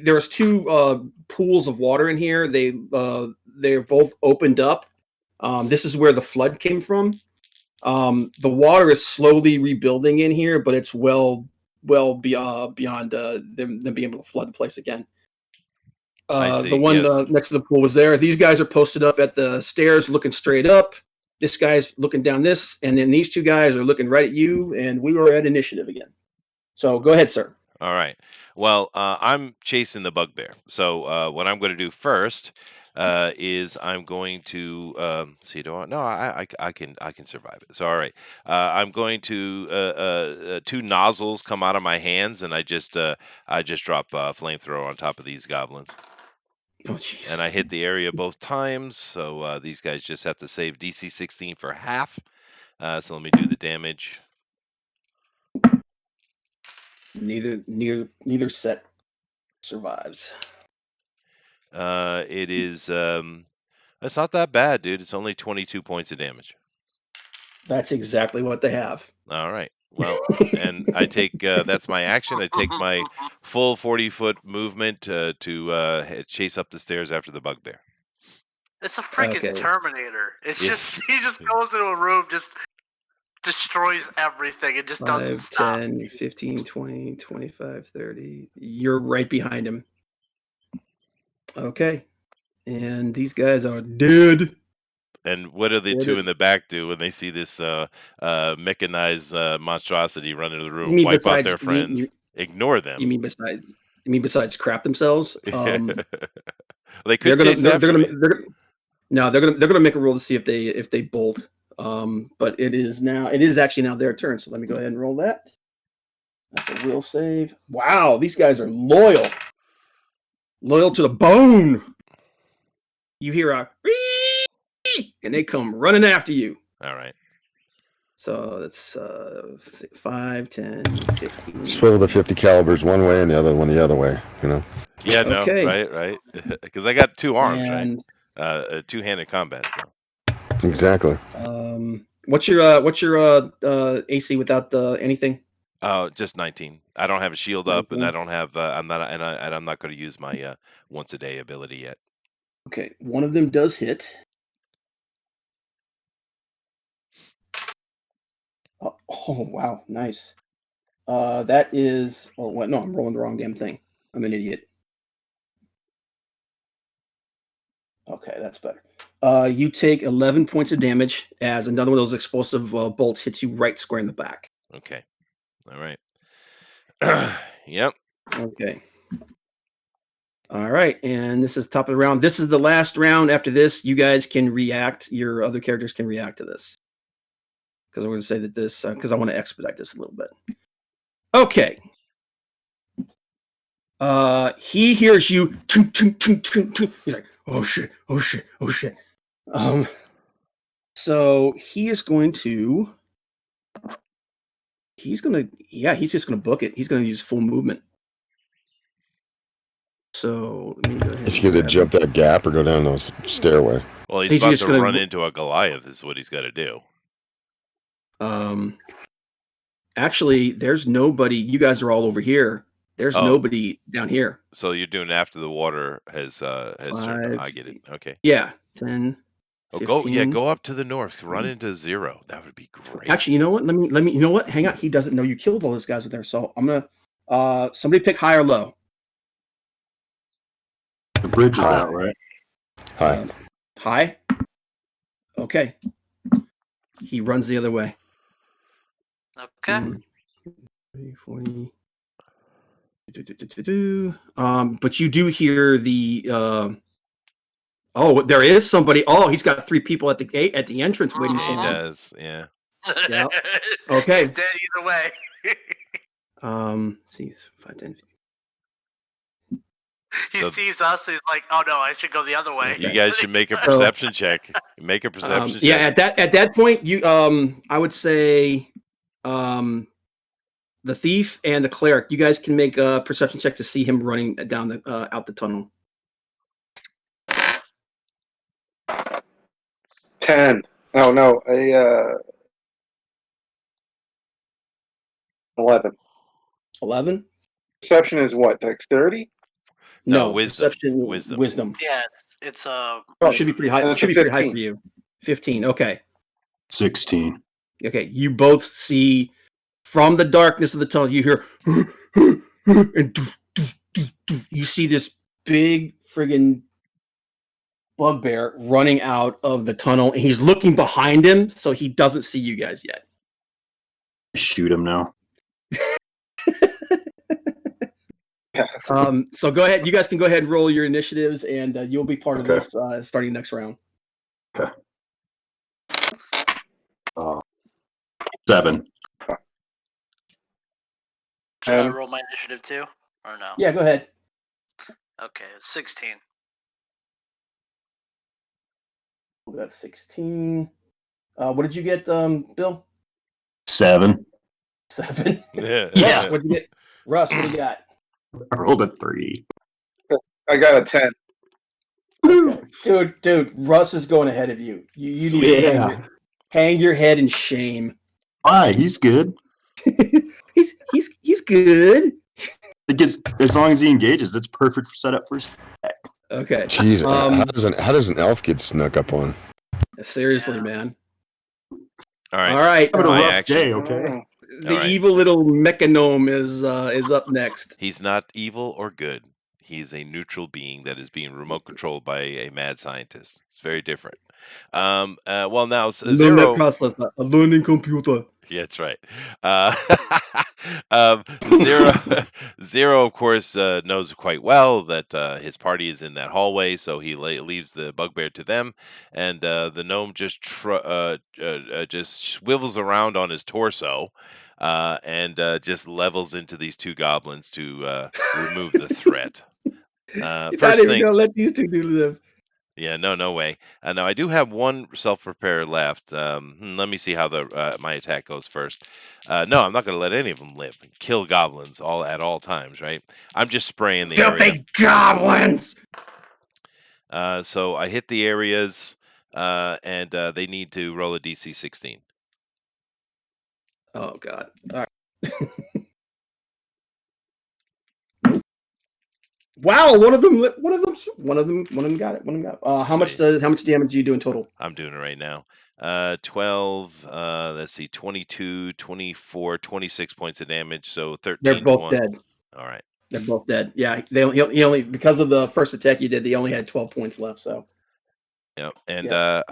There was two pools of water in here. They're both opened up. This is where the flood came from. The water is slowly rebuilding in here, but it's well beyond them being able to flood the place again. I The see. one Yes. next to the pool was there. These guys are posted up at the stairs, looking straight up. This guy's looking down this, and then these two guys are looking right at you. And we were at initiative again. So go ahead, sir. All right. Well, I'm chasing the bugbear. So what I'm going to do first is I'm going to see. Do I? No, I can survive it. So all right. I'm going to two nozzles come out of my hands, and I just drop flamethrower on top of these goblins, Oh, jeez. and I hit the area both times. So these guys just have to save DC 16 for half. So let me do the damage. Neither set survives. It is it's not that bad, dude. It's only 22 points of damage. That's exactly what they have. All right. Well, and I take that's my action. I take my full 40-foot movement to chase up the stairs after the bugbear. It's a freaking Okay. Terminator. It's Yeah. just he just goes into a room, just destroys everything, and just doesn't 5, stop. 10, 15, 20, 25, 30. You're right behind him. Okay. And these guys are dead. And what do the What two is- in the back do when they see this mechanized monstrosity run into the You room? mean Wipe out besides their friends. Ignore them. You mean besides crap themselves? They They're could gonna chase they're after gonna me. they're gonna make a roll to see if they bolt. But it is actually now their turn. So let me go ahead and roll that. That's a will save. Wow, these guys are loyal to the bone. You hear a and they come running after you. All right. So that's 5, 10, 15. Swivel the 50 calibers one way and the other one the other way. You know. Yeah, no, Okay. right. Because I got two arms, And right? Two-handed combat. So. Exactly. what's your AC without anything? Just 19. I don't have a shield up, and I 19. don't have. I'm not going to use my once a day ability yet. Okay, one of them does hit. Oh wow, nice. That is. Oh what? No, I'm rolling the wrong damn thing. I'm an idiot. Okay, that's better. You take 11 points of damage as another one of those explosive bolts hits you right square in the back. Okay. All right. Yep. Okay. All right, and this is top of the round. This is the last round. After this, you guys can react. Your other characters can react to this. Because I'm going to say that this, because I want to expedite this a little bit. Okay. He hears you. He's like, oh shit. So he is going to. He's just going to book it. He's going to use full movement. So let me go ahead. Is he going to jump that gap or go down those stairway? Well, he's He's about just to gonna- run into a Goliath. Is what he's got to do. Actually, there's nobody. You guys are all over here. There's Oh. nobody down here. So you're doing after the water has turned. 5, I get it. Okay. Yeah, 10. Oh, 15. go up to the north. Run into 0. That would be great. Actually, you know what? Let me. You know what? Hang on. He doesn't know you killed all those guys there. So I'm gonna. Somebody pick high or low. The bridge is out, right? Hi. High. Okay. He runs the other way. Okay. 40. But you do hear the. Oh, there is somebody. Oh, he's got 3 people at the gate at the entrance waiting for He him. does. Yeah. Yeah. Okay. He's dead either way. See, 5, 10. He So- sees us, so he's like, "Oh no, I should go the other way." You guys should make a perception check. Make a perception check. Yeah, at that point, you I would say, the thief and the cleric, you guys can make a perception check to see him running down the out the tunnel. 10. Oh no, 11. 11. Perception is what? Dexterity? No, wisdom. Perception, wisdom. Yeah, it's Oh, It should be pretty high. and It it's should a be pretty high 15. for you. 15. Okay. 16. Okay. You both see from the darkness of the tunnel. You hear, and you see this big friggin' bugbear running out of the tunnel, and he's looking behind him, so he doesn't see you guys yet. Shoot him now. Yes. So go ahead. You guys can go ahead and roll your initiatives, and you'll be part of Okay. this starting next round. 7. Should I roll my initiative too, or no? Yeah, go ahead. Okay, 16. That's 16. What did you get, Bill? 7. 7. Yeah. Russ, what did you get? Russ, what do you got? I rolled a 3. I got a 10. Dude, Russ is going ahead of you. You need to Yeah. hang your head in shame. Why? He's good. He's good. It gets, as long as he engages, that's perfect for setup for his attack. Okay. Jeez, how does an elf get snuck up on? Seriously, Yeah. man. All right. All right. Having a My rough action. day, okay? Mm. The All right. evil little mechanome is up next. He's not evil or good. He's a neutral being that is being remote controlled by a mad scientist. It's very different. Well, now Zero. Process, a learning computer. Yeah, that's right. Zero, of course, knows quite well that his party is in that hallway, so he leaves the bugbear to them, and the gnome just swivels around on his torso, and just levels into these two goblins to remove the threat. You're not First even thing, gonna let these two do live. yeah, no way. Now I do have one self-repair left. Let me see how my attack goes first. No, I'm not going to let any of them live. Kill goblins at all times, right? I'm just spraying the area. Filthy goblins! So I hit the areas, and they need to roll a DC 16. Oh god. All right. Wow, one of them got it. One of them got it. How much damage do you do in total? I'm doing it right now. 12, let's see, 22, 24, 26 points of damage, so 13 They're to both 1. dead. All right. They're both dead. Yeah, he only because of the first attack you did, they only had 12 points left. So. Yep. And Yeah.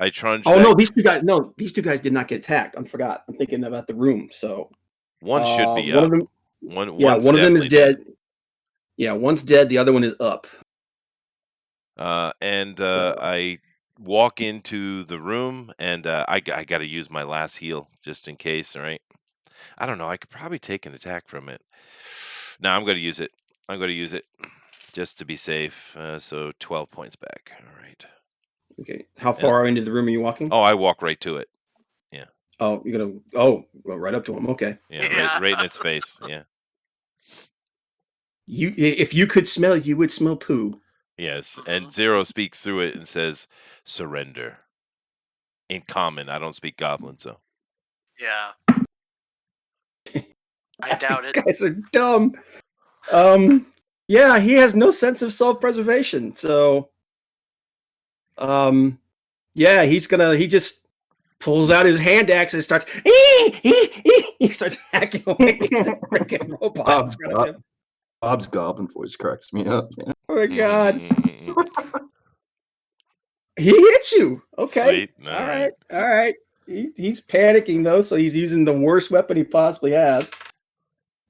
I trunged. Oh back. no, these two guys did not get attacked. I forgot. I'm thinking about the room. So One should be one up. of them. One Yeah, one of them is definitely dead. Yeah, one's dead. The other one is up. I walk into the room, and I got to use my last heal just in case. All right. I don't know. I could probably take an attack from it. No, I'm going to use it. I'm going to use it just to be safe. So 12 points back. All right. Okay. How far into the room are you walking? Oh, I walk right to it. Oh, you're gonna go right up to him. Okay. Yeah, Yeah. right in its face. Yeah. If you could smell, you would smell poo. Yes. And Zero speaks through it and says, "Surrender." In common. I don't speak goblin, so. Yeah. I doubt These it. guys are dumb. Yeah, he has no sense of self-preservation. So, yeah, he just pulls out his hand axe and starts. He starts hacking away at the freaking robot. in front of him. Bob's goblin voice cracks me up, man. Oh my god, Mm. he hits you. Okay, Sweet. all right. He's panicking though, so he's using the worst weapon he possibly has.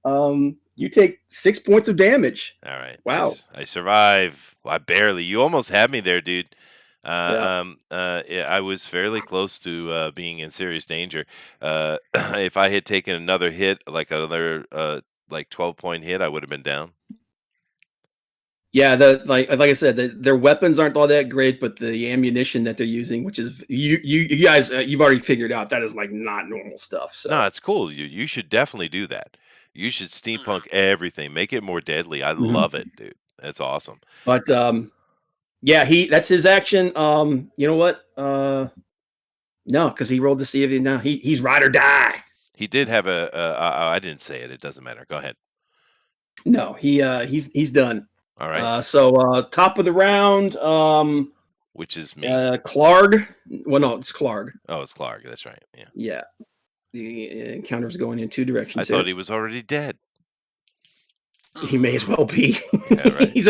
You take 6 points of damage. All right. Wow. I survive. Well, I barely. You almost had me there, dude. Yeah. Yeah, I was fairly close to being in serious danger. If I had taken another hit, like another 12-point hit, I would have been down. Yeah, like I said, their weapons aren't all that great, but the ammunition that they're using, which is you guys, you've already figured out that is like not normal stuff. So No, it's cool. You should definitely do that. You should steampunk everything. Make it more deadly. I Mhm. love it, dude. That's awesome. But yeah, that's his action. You know what? No, because he rolled to see if he's ride or die. He did have I didn't say it. It doesn't matter. Go ahead. No, he's done. All right. So top of the round, Which is me. Clarg. Well, no, it's Clarg. Oh, it's Clark. That's right. Yeah. Yeah. The encounter's going in two I directions. thought here. he was already dead. He may as well be. Yeah, right. he's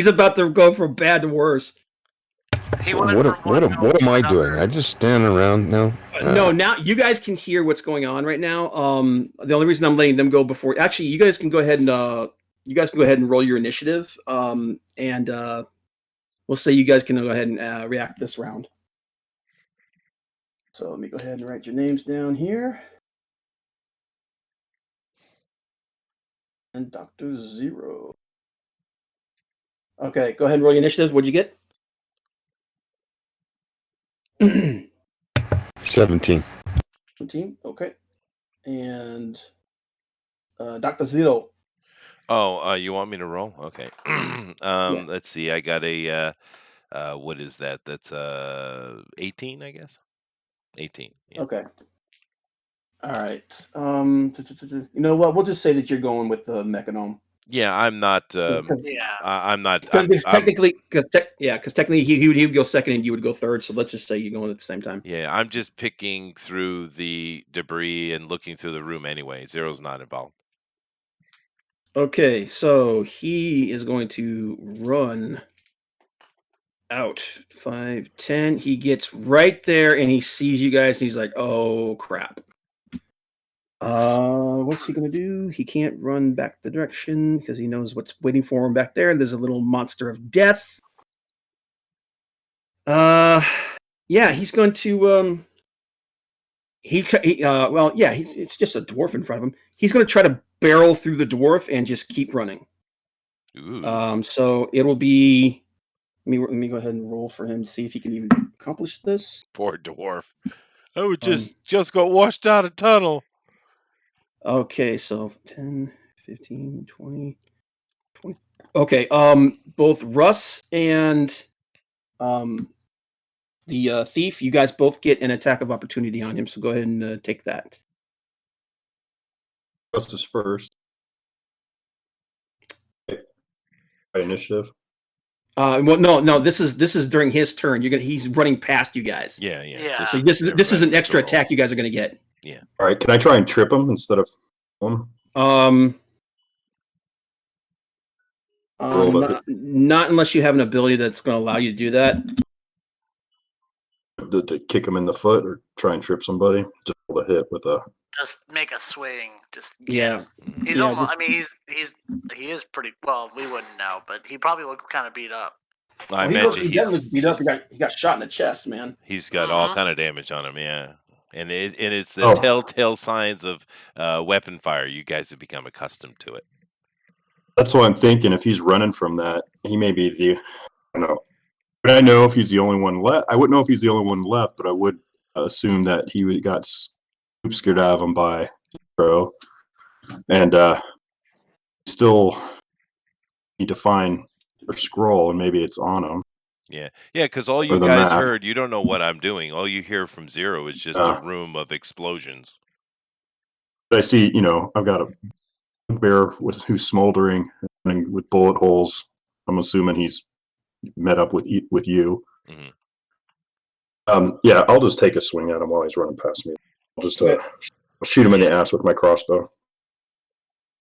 about to go from bad to worse. He went What, from one gnome what to am I another. doing? I just stand around now. No, now you guys can hear what's going on right now. The only reason I'm letting them go before, actually, you guys can go ahead and roll your initiative. And we'll say you guys can go ahead and react this round. So let me go ahead and write your names down here. And Dr. Zero. Okay, go ahead and roll your initiatives. What'd you get? 17. 17. Okay. And Dr. Zero. Oh, you want me to roll? Okay. Yeah. Let's see. I got a what is that? That's 18, I guess. 18. Yeah. Okay. All right. You know what? We'll just say that you're going with the Mechanome. Yeah, I'm not. Yeah. I'm not. Because I'm, technically, he would go second and you would go third. So let's just say you're going at the same time. yeah, I'm just picking through the debris and looking through the room anyway. Zero's not involved. Okay, so he is going to run out 5, 10. He gets right there and he sees you guys and he's like, "Oh crap!" What's he gonna do? He can't run back the direction because he knows what's waiting for him back there. There's a little monster of death. Yeah, he's going to it's just a dwarf in front of him. He's going to try to barrel through the dwarf and just keep running. Ooh. So it'll be. Let me go ahead and roll for him to see if he can even accomplish this. Poor dwarf. I would just got washed out of tunnel. Okay, so 10, 15, 20. Okay, both Russ and the thief, you guys both get an attack of opportunity on him, so go ahead and take that. What's this first? Okay. By initiative. Well, no, this is during his turn. He's running past you guys. Yeah. Yeah. So this is an extra attack you guys are going to get. Yeah. All right. Can I try and trip him instead of him? Not unless you have an ability that's going to allow you to do that. To kick him in the foot or try and trip somebody? Just roll a hit with a. Just make a swing. Just Yeah. He's Yeah, almost. I mean, he is pretty. Well, we wouldn't know, but he probably looks kind of beat up. I He imagine definitely looks beat up. He got shot in the chest, man. he's got all Mhm. kind of damage on him. Yeah. And it's the telltale signs of weapon fire. You guys have become accustomed to it. That's what I'm thinking. If he's running from that, he may be the. I don't know. But I know if he's the only one left. I wouldn't know if he's the only one left, but I would assume that he got scared out of him by Zero, and still need to find a scroll, and maybe it's on him. Yeah, because all you Or the guys map. heard, you don't know what I'm doing. All you hear from Zero is just a room of explosions. But I see, I've got a Bugbear who's smoldering and with bullet holes. I'm assuming he's met up with you. Mm-hmm. Yeah, I'll just take a swing at him while he's running past me. I'll just shoot him in the ass with my crossbow.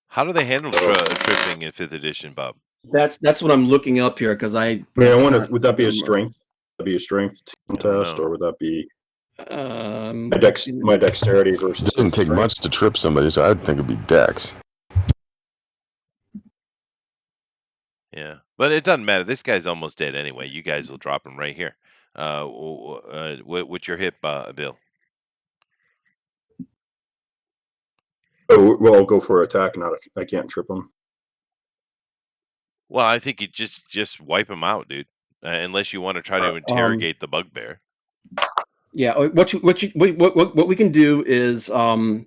How do they handle tripping in 5th edition, Bob? That's what I'm looking up here because I. I mean, I wonder, would that be a strength? Would that be a strength test, or would that be my dexterity versus? It doesn't take much to trip somebody, so I'd think it'd be dex. Yeah, but it doesn't matter. This guy's almost dead anyway. You guys will drop him right here. What's your hit, Bill? Oh, well, I'll go for attack. I can't trip him. Well, I think you just wipe him out, dude. Unless you want to try to interrogate the Bugbear. Yeah, what we can do is we'll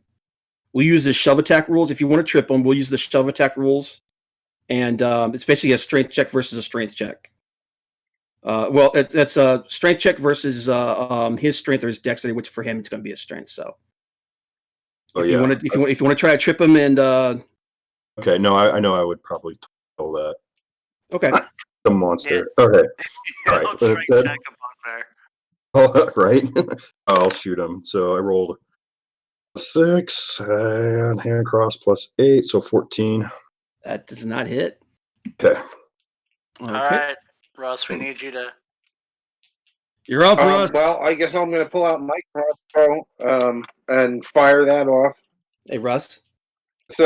use the shove attack rules. If you want to trip them, we'll use the shove attack rules, and it's basically a strength check versus a strength check. Well, that's a strength check versus his strength or his dexterity, which for him it's going to be a strength. So, if you want to try to trip him and Okay, no, I know I would probably tell that. Okay. The monster. Okay. All right. Don't straight Good. check a bugbear. Oh, right. I'll shoot him. So I rolled 6 and hand cross +8, so 14. That does not hit. Okay. Okay. All right, Russ, we need you to. You're up, Russ. Well, I guess I'm going to pull out my crossbow and fire that off. Hey, Russ. It's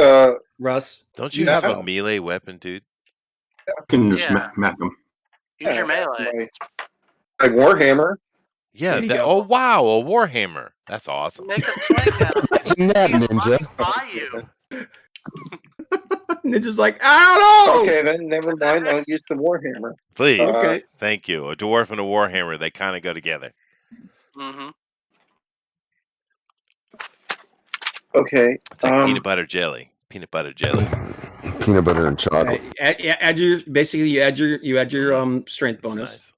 Russ. Don't you Yeah. have a melee weapon, dude? You can just Yeah. mac him. Use your melee. my warhammer. Yeah. There you That, go. oh wow, a warhammer. That's awesome. Make a swing at him. Imagine that, He's ninja. running by you. Ninja's like, I don't know. Okay, then never mind. I'll use the warhammer. Please. Okay. Thank you. A dwarf and a warhammer, they kind of go together. Mm-hmm. Okay. It's like peanut butter jelly. Peanut butter jelly. Peanut butter and chocolate. Add your basically you add your strength That's bonus. nice.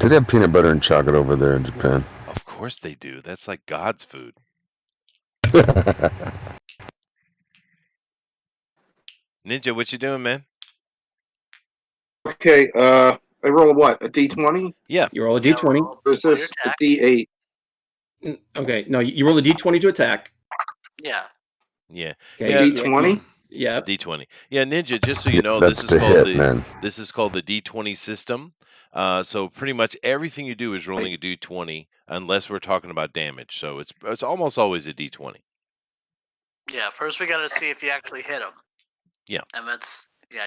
They have peanut butter and chocolate over there in Japan. Of course they do. That's like God's food. Ninja, what you doing, man? Okay. I roll a what? A D20? Yeah. You roll a d20. Or is this a D8? Okay, no, you roll a d20 to attack. Yeah. Yeah. Okay. Yeah. D20? Yeah. D20. Yeah, Ninja, just so you know, That's this is the called hit, man. this is called the D20 system. So pretty much everything you do is rolling a D20 unless we're talking about damage. So it's almost always a D20. Yeah. First, we got to see if you actually hit him. Yeah. And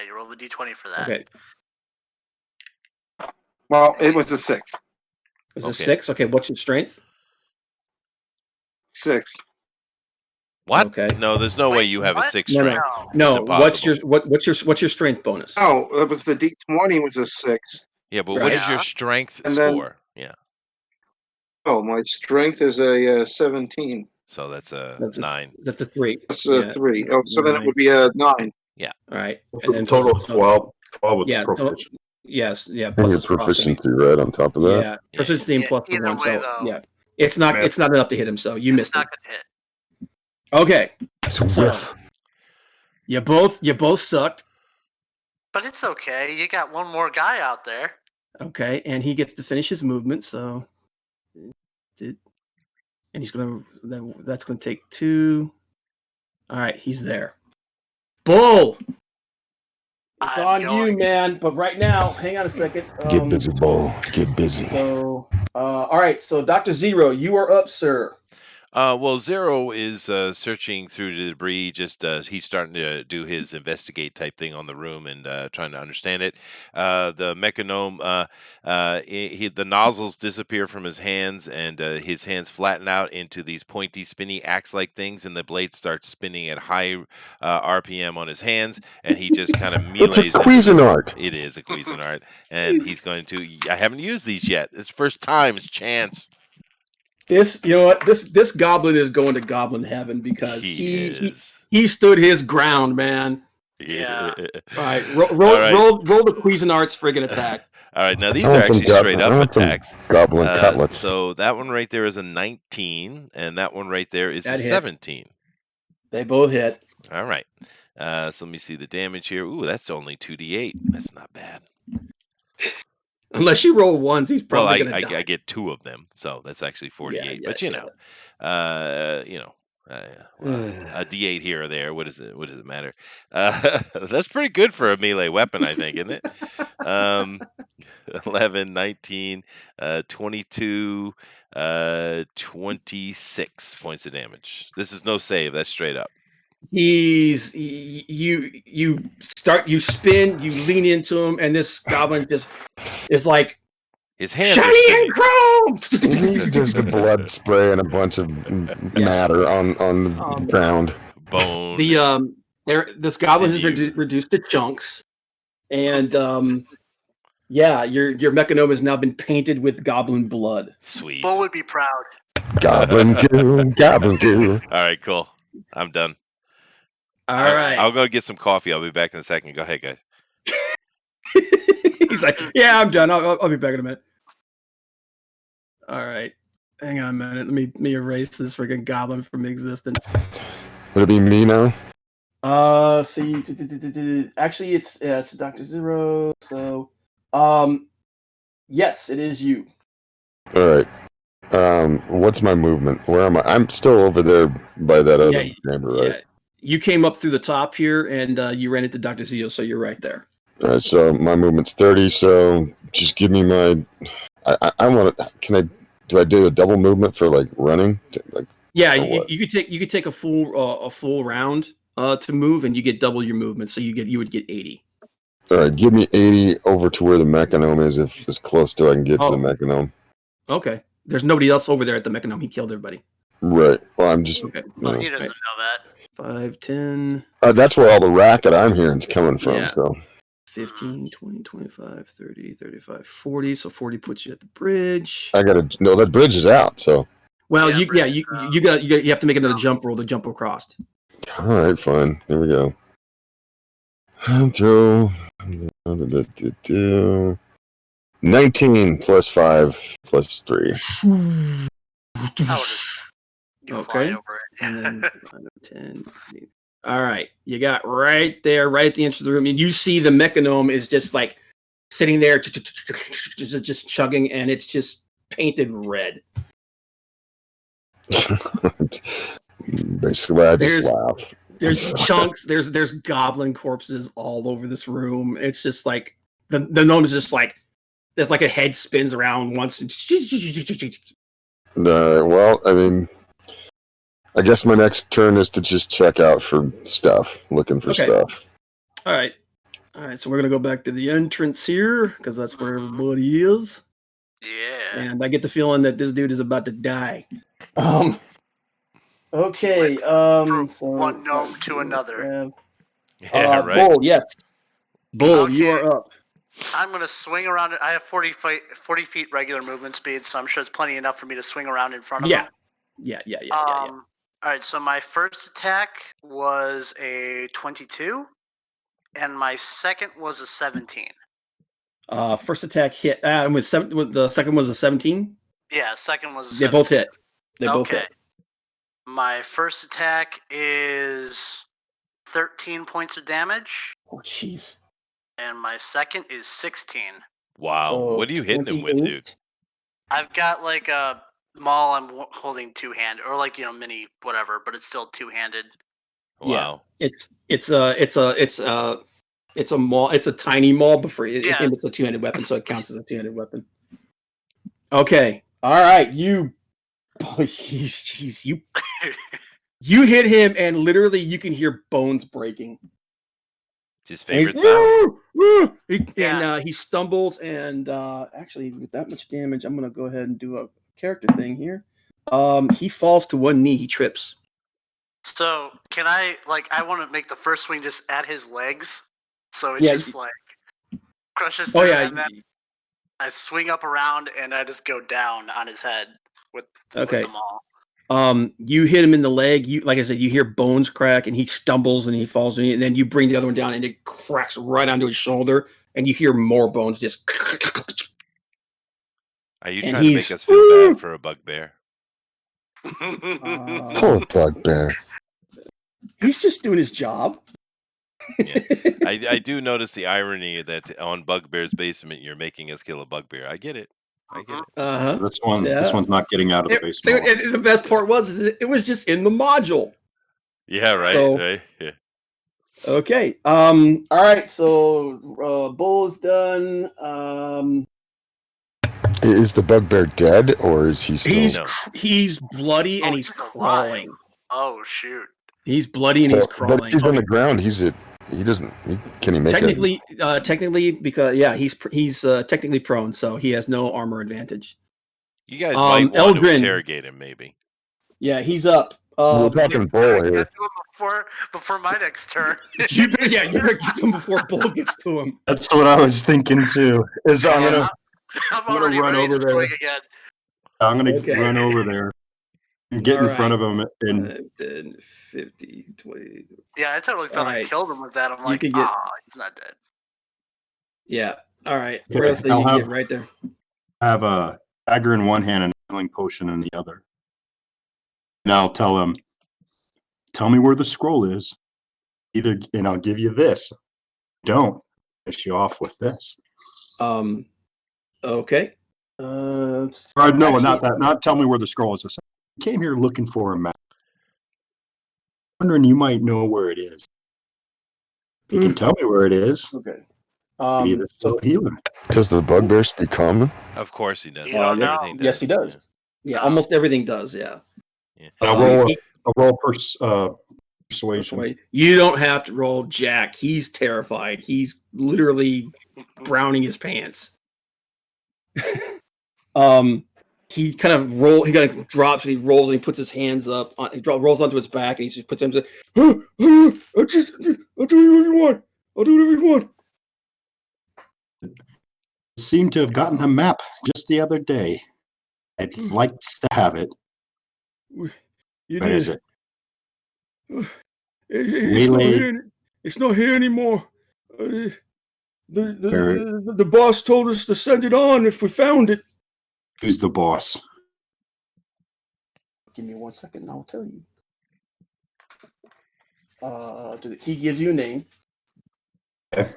you roll the d20 for that. Okay. Well, it was a 6. It was a Okay. 6. Okay, what's your strength? 6. What? Okay. No, there's no way Wait, you have a what? 6 No, no. strength. No, It's what's your impossible. what's your strength bonus? Oh, it was the D20 was a 6. Yeah, but Right. what is your Yeah. strength And then- score? Yeah. Oh, my strength is a 17. So that's a That's a- 9. That's a 3. That's a Yeah. 3. Oh, so then it 9. would be a 9. All right. And then Total of so- 12. 12 with Yeah, proficiency. Yes, yeah. And plus your his proficiency. proficiency right on top of that. Yeah, proficiency and Yeah, plus the either 1. way, So though. yeah, it's not enough to hit him. So you It's missed it. not going to hit. Okay, It's a So- whiff. you both sucked. But it's okay. You got one more guy out there. Okay, and he gets to finish his movement. So, and he's that's gonna take 2. All right, he's there. Bull, it's I'm on going- you, man. But right now, hang on a second. Get busy, Bo. Get busy. So, all right. So, Dr. Zero, you are up, sir. Well, Zero is searching through the debris. Just he's starting to do his investigate type thing on the room and trying to understand it. The mechanome, the nozzles disappear from his hands, and his hands flatten out into these pointy, spinny axe-like things, and the blade starts spinning at high RPM on his hands, and he just kind of melees. It's a into this- Cuisinart. It is a Cuisinart, and he's going to. I haven't used these yet. It's first time. It's chance. This, you know what? This goblin is going to goblin heaven because He he is. stood his ground, man. Yeah. All right, roll All right. roll the Cuisinart's friggin' attack. All right, now these I are want some actually straight I up want some attacks. Goblin cutlets. So that one right there is a 19, and that one right there is That a hits. 17. They both hit. All right. So let me see the damage here. Ooh, that's only 2d8. That's not bad. Unless you roll ones, he's Well, probably gonna die. I get 2 of them, so that's actually 48. Yeah, But a d8 here or there. What does it matter? That's pretty good for a melee weapon, I think, isn't it? 11, 19, 22, 26 points of damage. This is no save. That's straight up. You spin, you lean into him, and this goblin just is like His hands are shiny spinning. and chrome. He's just a blood spray and a bunch of matter on the ground. Bone. This goblin has been Sinew. reduced to chunks, and your mechanome has now been painted with goblin blood. Sweet. Bull would be proud. Goblin goo, goblin goo. All right, cool. I'm done. All right. I'll go get some coffee. I'll be back in a second. Go ahead, guys. He's like, yeah, I'm done. I'll be back in a minute. All right. Hang on a minute. Let me erase this freaking goblin from existence. Would it be me now? See, actually, it's Doctor Zero. So, yes, it is you. All right. What's my movement? Where am I? I'm still over there by that other chamber, right? Yeah, you came up through the top here, and you ran into Doctor Zero, so you're right there. All right. So my movement's 30. So just give me my. I want to. Can I? Do I do a double movement for like running? Yeah, or you, what? you could take a full round to move, and you get double your movement, so you would get 80. All right. Give me 80 over to where the mechanome is, if as close to I can get to the mechanome. Okay. There's nobody else over there at the mechanome. He killed everybody. Right. Well, I'm just. Okay. Well, he doesn't know that. 5, 10. That's where all the racket I'm hearing is coming from. Yeah. So 15, 20, 25, 30, 35, 40. So 40 puts you at the bridge. I gotta. No, that bridge is out. So. Well, you have to make another jump roll to jump across. All right. Fine. Here we go. Throw. 19 plus 5 plus 3. You fly over it. And then 10. All right. You got right there, right at the entrance of the room. And you see the mechanome is just like sitting there, just chugging, and it's just painted red. Basically, I just laugh. There's chunks. There's goblin corpses all over this room. It's just like the gnome is just like there's like a head spins around once. Well, I mean, I guess my next turn is to just check out for stuff, looking for stuff. All right. So we're gonna go back to the entrance here because that's where everybody is. Yeah. And I get the feeling that this dude is about to die. Okay. From So one gnome to another. Yeah, right. Bull, yes. Bull, you are up. I'm going to swing around. I have 40 feet regular movement speed, so I'm sure it's plenty enough for me to swing around in front of him. Yeah. All right, so my first attack was a 22, and my second was a 17. First attack hit. The second was a 17. Yeah, second was a 17. They both hit. Both hit. My first attack is 13 points of damage. Oh, jeez. And my second is 16. Wow. So what are you hitting him with, dude? I've got like a maul I'm holding two-handed, or like, mini whatever, but it's still two-handed. Wow. Yeah. It's a maul. It's a tiny maul, but it's a two-handed weapon, so it counts as a two-handed weapon. Okay. All right. You hit him, and literally you can hear bones breaking. His favorite sound. And he stumbles, and actually, with that much damage, I'm gonna go ahead and do a character thing here. He falls to one knee. He trips. So can I want to make the first swing just at his legs, so it's just like crushes through, and then I swing up around and I just go down on his head with the maul. You hit him in the leg. Like I said, you hear bones crack, and he stumbles and he falls, and then you bring the other one down, and it cracks right onto his shoulder, and you hear more bones just. Are you trying to make us feel bad for a bugbear? Poor bugbear. He's just doing his job. Yeah. I do notice the irony that on Bugbear's basement you're making us kill a bugbear. I get it. This one's not getting out of the basement. And the best part was it was just in the module. Yeah, right. So, right. Yeah. Okay. All right. So Bull is done. Is the bugbear dead, or is he still? He's bloody and he's crawling. Oh shoot! He's bloody and he's crawling. But if he's on the ground, he doesn't. Can he make technically? Technically, because he's technically prone, so he has no armor advantage. You guys might want to interrogate him, maybe. Yeah, he's up. We're talking Bull here. Before my next turn. you better get to him before Bull gets to him. That's what I was thinking too. I'm gonna run over there. Again. I'm gonna run over there and get in front of him. And 10, 50, 20. Yeah, I totally thought I killed him with that. I'm like, he's not dead. Yeah. All right. Where else you can get right there? I have a dagger in one hand and a healing potion in the other. And I'll tell him, tell me where the scroll is. Either, and I'll give you this. Don't finish you off with this. Okay. No, actually, not that. Not tell me where the scroll is. I came here looking for a map. Wondering you might know where it is. If you can tell me where it is. Okay. Maybe this will heal him. Does the bugbear speak common? Of course he does. You don't know. Everything does. Yes, he does. Yeah, almost everything does. Yeah. Yeah. I'll roll persuasion. You don't have to roll Jack. He's terrified. He's literally browning his pants. He kind of drops and he rolls and he puts his hands up. Rolls onto his back and he just puts him. I'll do whatever you want. I'll do whatever you want. Seem to have gotten a map just the other day. I'd like to have it. What is it? It's not here anymore. The boss told us to send it on if we found it. Who's the boss? Give me 1 second and I'll tell you. He gives you a name. Okay.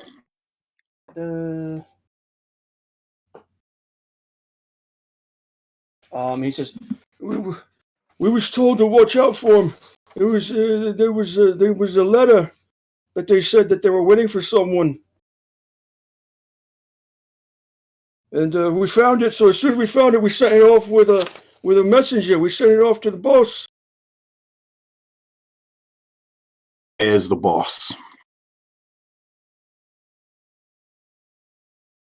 He says, we was told to watch out for him. There was a letter that they said that they were waiting for someone. And we found it, so as soon as we found it, we sent it off with a messenger. We sent it off to the boss. Is the boss?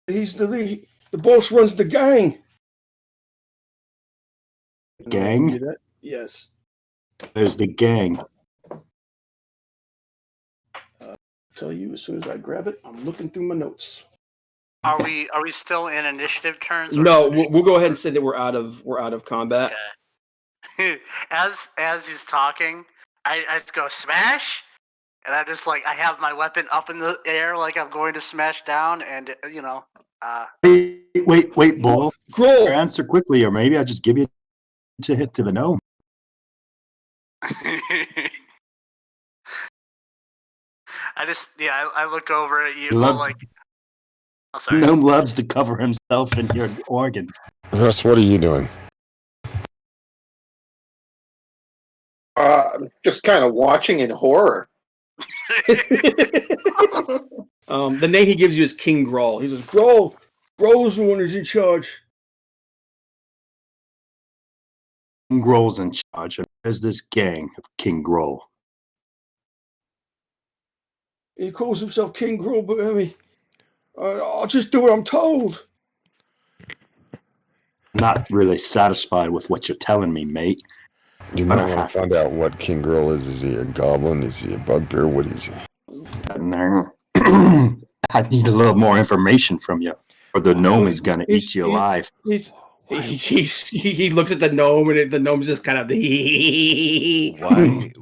He's the lead. The boss runs the gang. Gang? Yes. There's the gang. I'll tell you as soon as I grab it. I'm looking through my notes. Are we still in initiative turns? No, we'll go ahead and say that we're out of combat. Okay. As he's talking, I just go smash, and I just I have my weapon up in the air like I'm going to smash down, and Wait, Bull. Grohl. Answer quickly, or maybe I'll just give you to hit to the gnome. I look over at you. Gnome loves to cover himself in your organs. Russ, what are you doing? Just kind of watching in horror. The name he gives you is King Grohl. He says, Grohl's the one who's in charge. King Grohl's in charge. There's this gang of King Grohl. He calls himself King Grohl, but I mean, I'll just do what I'm told. Not really satisfied with what you're telling me, mate. You might want to find out what King Girl is. Is he a goblin? Is he a bugbear? What is he? I need a little more information from you, or the gnome is going to eat you alive. He looks at the gnome, and the gnome's just kind of.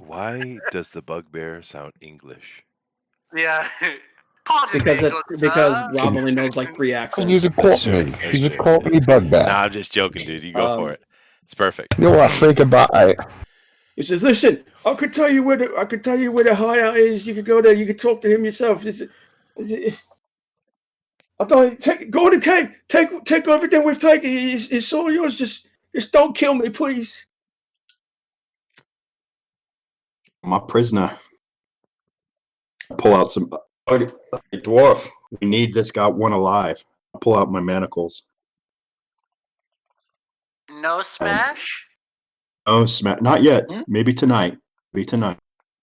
Why does the bugbear sound English? Yeah. Because Rob only knows like 3 accents. He's a Courtney. He's a Courtney bugbear. Nah, I'm just joking, dude. You go for it. It's perfect. You know what I think about it? He says, "Listen, I could tell you where the hideout is. You could go there. You could talk to him yourself." I thought, go in the cave. Take everything we've taken. It's all yours. Just don't kill me, please. I'm a prisoner. I pull out some. Dwarf, we need this one alive. I pull out my manacles. No smash? No smash. Not yet. Maybe tonight.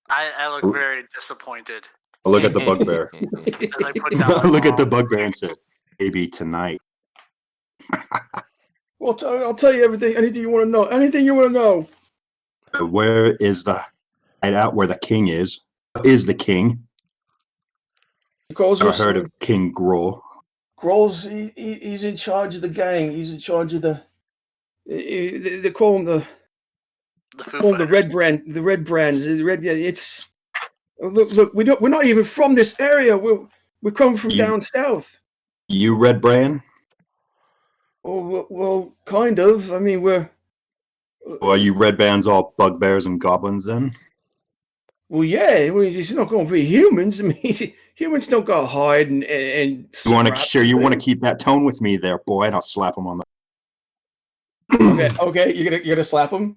I look very disappointed. I look at the bugbear. As I put down I look at the bugbear and say, maybe tonight. Well, I'll tell you everything. Anything you want to know. Anything you want to know. Where is the hideout where the king is? Is the king? I heard of King Grohl. Grohl's he's in charge of the gang. He's in charge of the. They call him the red brand. The red brands. The red. It's look. We're not even from this area. We come from down south. You red brand? Oh well, kind of. I mean, we're. Well, are you red bands all bugbears and goblins then? Well, yeah, it's not going to be humans. I mean, humans don't go hide and You want to scrap share? You want to things. keep that tone with me, there, boy? And I'll slap him on the. Okay, you're gonna slap him.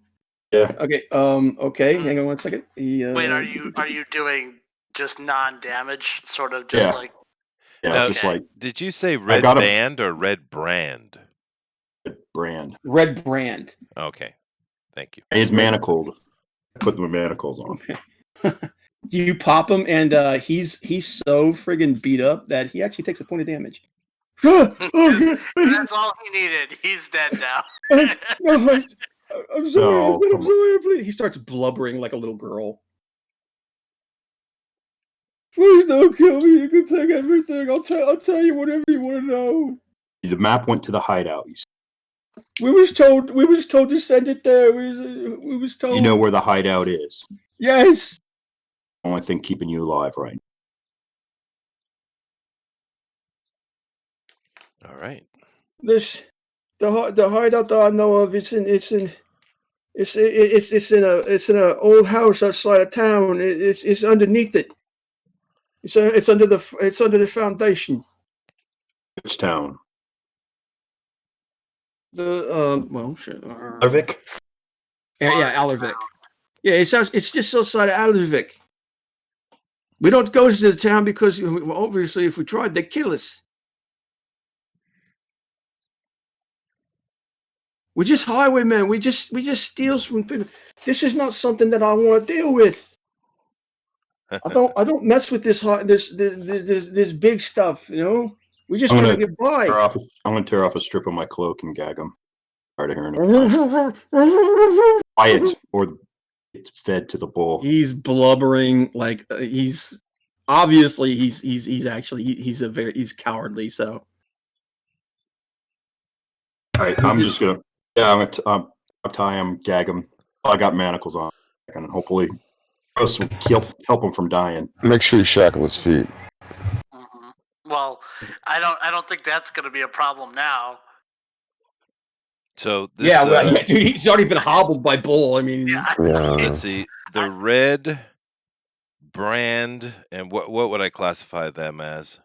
Yeah. Okay. Okay. Hang on one second. Wait, are you doing just non-damage, sort of just Yeah. like? Yeah, Now, just like did you say red got a- band or red brand? brand. Red brand? Okay, thank you. He's manacled. Put the manacles on. Okay. You pop him, and he's so friggin' beat up that he actually takes a point of damage. Okay. That's all he needed. He's dead now. I'm sorry. I'm No, sorry. Please. He starts blubbering like a little girl. Please don't kill me. You can take everything. I'll tell you whatever you want to know. The map went to the hideout. We was told to send it there. We was told. You know where the hideout is. Yes. Only thing keeping you alive right now. All right. The hideout that I know of. It's in a old house outside of town. It's underneath it. It's under the foundation. Which town? Aldervik. Yeah, Aldervik. Yeah, it's just outside of Aldervik. We don't go to the town because obviously, if we tried, they'd kill us. We're just highwaymen. We just steal from people. This is not something that I want to deal with. I don't mess with this big stuff. You know, we just trying to get by. I'm gonna tear off a strip of my cloak and gag him. Tired of hearing him. Quiet, or it's fed to the bull. He's blubbering like he's obviously he's cowardly. So. All right, I'm just gonna. Yeah, I'm gonna tie him, gag him. I got manacles on, and hopefully, help him from dying. Make sure you shackle his feet. Mm-hmm. Well, I don't think that's going to be a problem now. So this, dude, he's already been hobbled by Bull. I mean, let's see, the red brand, and what would I classify them as?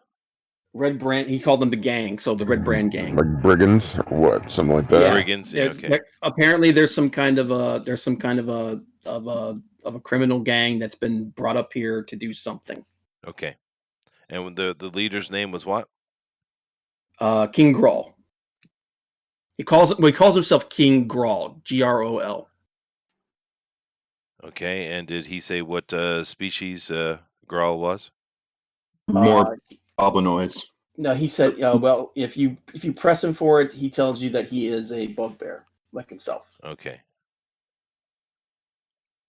Red brand. He called them the gang, so the Red Brand gang, like brigands or what, something like that. Yeah. Brigands. Yeah, okay. Apparently, there's some kind of a criminal gang that's been brought up here to do something. Okay, and the leader's name was what? King Grawl. He calls himself King Grawl. Grol. Okay, and did he say what species Grawl was? More goblinoids. No, he said, well, if you press him for it, he tells you that he is a bugbear, like himself. Okay.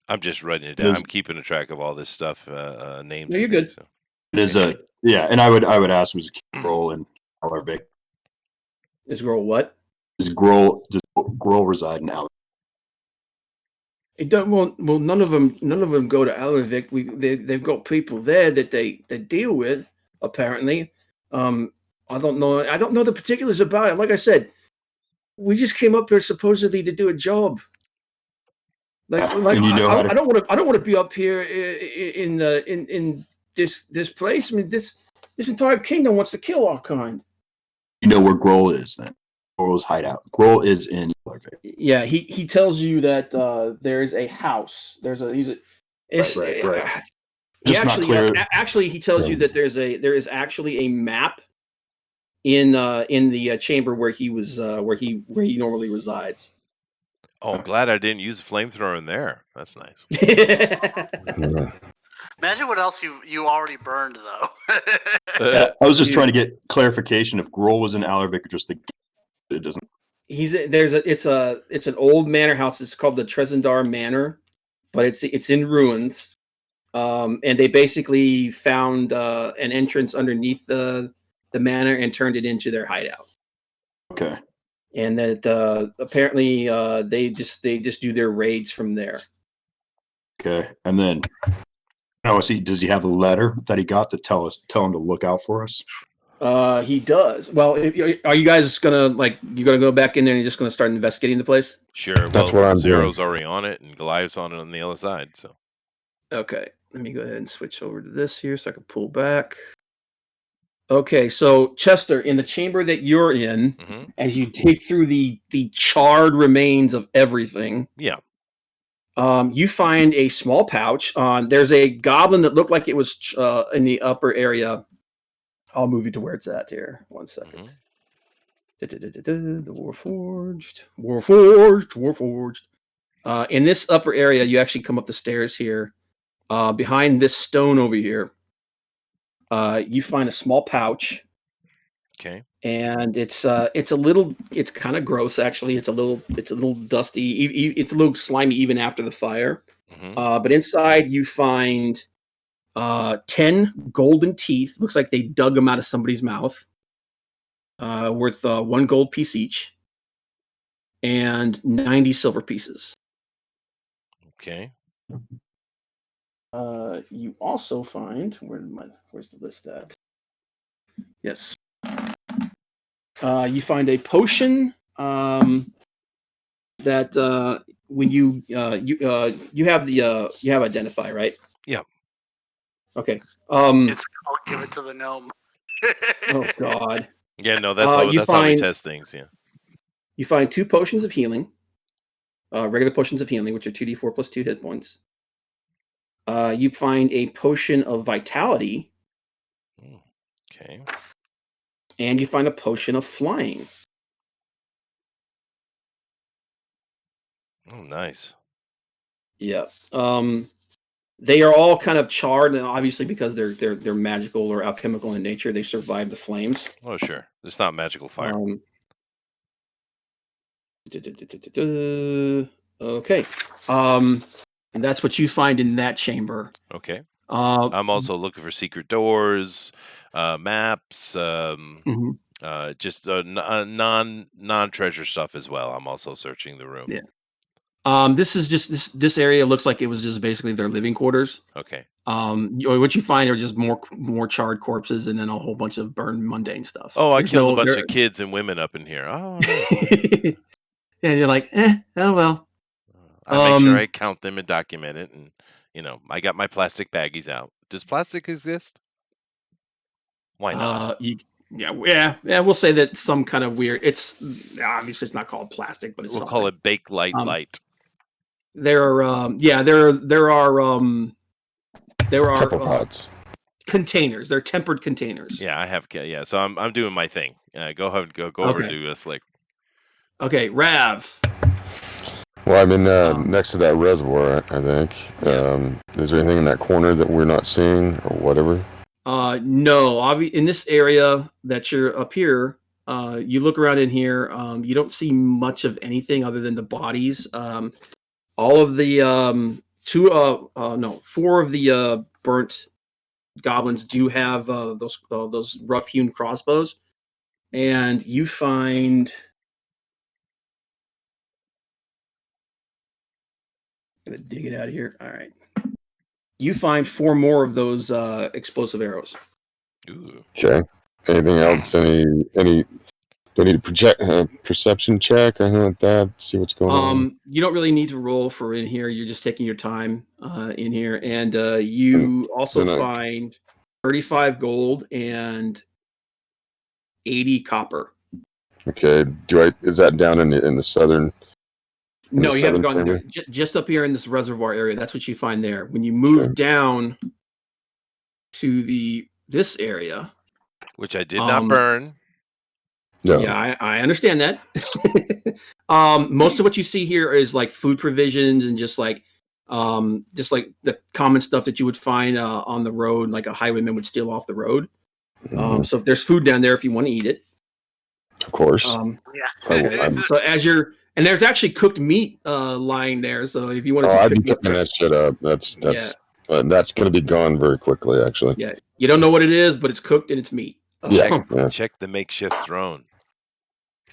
I'm just writing it down. I'm keeping a track of all this stuff, names. No, you're good. So. It is and I would ask, was Grohl in Aldervik? Is Grohl what? Does Grohl reside in Aldervik? It don't. Well, none of them go to Aldervik. They've got people there that they deal with. Apparently, I don't know. I don't know the particulars about it. Like I said, we just came up here supposedly to do a job. I don't want to be up here in this place. I mean, this entire kingdom wants to kill our kind. You know where Grohl is then? Grohl's hideout. Grohl is in Aldervik. Yeah, he tells you that there is a house. Right. Actually, he tells you that there is actually a map in the chamber where he was where he normally resides. Oh, I'm glad I didn't use a flamethrower in there. That's nice. Imagine what else you already burned though. I was just trying to get clarification if Grohl was in Aldervik or just the. It doesn't. It's an old manor house. It's called the Trezendar Manor, but it's in ruins. And they basically found an entrance underneath the manor and turned it into their hideout. Okay. And that apparently they just do their raids from there. Okay, and then does he have a letter that he got to tell him to look out for us? He does. Well, are you guys gonna go back in there and you're just gonna start investigating the place? Sure. That's what I'm Zero's doing. already on it, and Goliath's on it on the other side. So. Okay. let me go ahead and switch over to this here so I can pull back. Okay, so Chester, in the chamber that you're in, as you dig through the charred remains of everything, you find a small pouch. There's a goblin that looked like it was in the upper area. I'll move you to where it's at here. 1 second. The Warforged. In this upper area, you actually come up the stairs here. Behind this stone over here, you find a small pouch. Okay. And it's kind of gross actually. It's a little dusty. It's a little slimy even after the fire. But inside you find 10 golden teeth. Looks like they dug them out of somebody's mouth. Worth 1 gold piece each, and 90 silver pieces. Okay. You also find where's the list at? Yes. You find a potion that when you have identify, right? Yeah. Okay. It's I'll give it to the gnome. Oh God. Yeah, no, that's how we test things. Yeah. You find 2 potions of healing, regular potions of healing, which are 2d4 plus 2 hit points. You find a potion of vitality. Okay. And you find a potion of flying. Oh, nice. Yeah. They are all kind of charred, and obviously because they're magical or alchemical in nature, they survive the flames. Oh, sure. It's not magical fire. Okay. And that's what you find in that chamber. Okay. I'm also looking for secret doors, maps, just non-treasure stuff as well. I'm also searching the room. Yeah. This is just this area looks like it was just basically their living quarters. Okay. What you find are just more charred corpses and then a whole bunch of burned mundane stuff. Oh, I killed a bunch of kids and women up in here. Oh, nice. Yeah, you're like, oh well. I make sure I count them and document it, and I got my plastic baggies out. Does plastic exist? Why not? We'll say that some kind of weird. It's obviously it's not called plastic, but we'll call it Bake Light. There are Temple pods. Containers. They're tempered containers. Yeah, I have. Yeah, so I'm doing my thing. Go ahead, go over to Slick. Okay, Rav. Well, I'm in next to that reservoir, I think. Is there anything in that corner that we're not seeing or whatever? No. In this area that you're up here, you look around in here, you don't see much of anything other than the bodies. All of the 4 of the burnt goblins do have those rough-hewn crossbows, and you find. Gonna dig it out of here. All right. You find 4 more of those explosive arrows. Ooh. Okay. Anything else? Any? Do I need a perception check or anything like that? See what's going on. You don't really need to roll for in here. You're just taking your time in here, and you also find 35 gold and 80 copper. Okay. Is that down in the southern? No, you haven't gone there. Just up here in this reservoir area. That's what you find there. When you move down to this area, which I did not burn. No. Yeah, I understand that. Most of what you see here is like food provisions and just like the common stuff that you would find on the road, like a highwayman would steal off the road. So if there's food down there, if you want to eat it, of course. So and there's actually cooked meat lying there. So if you want to, I'd be cooking that shit up. That's going to be gone very quickly, actually. Yeah, you don't know what it is, but it's cooked and it's meat. Check the makeshift throne.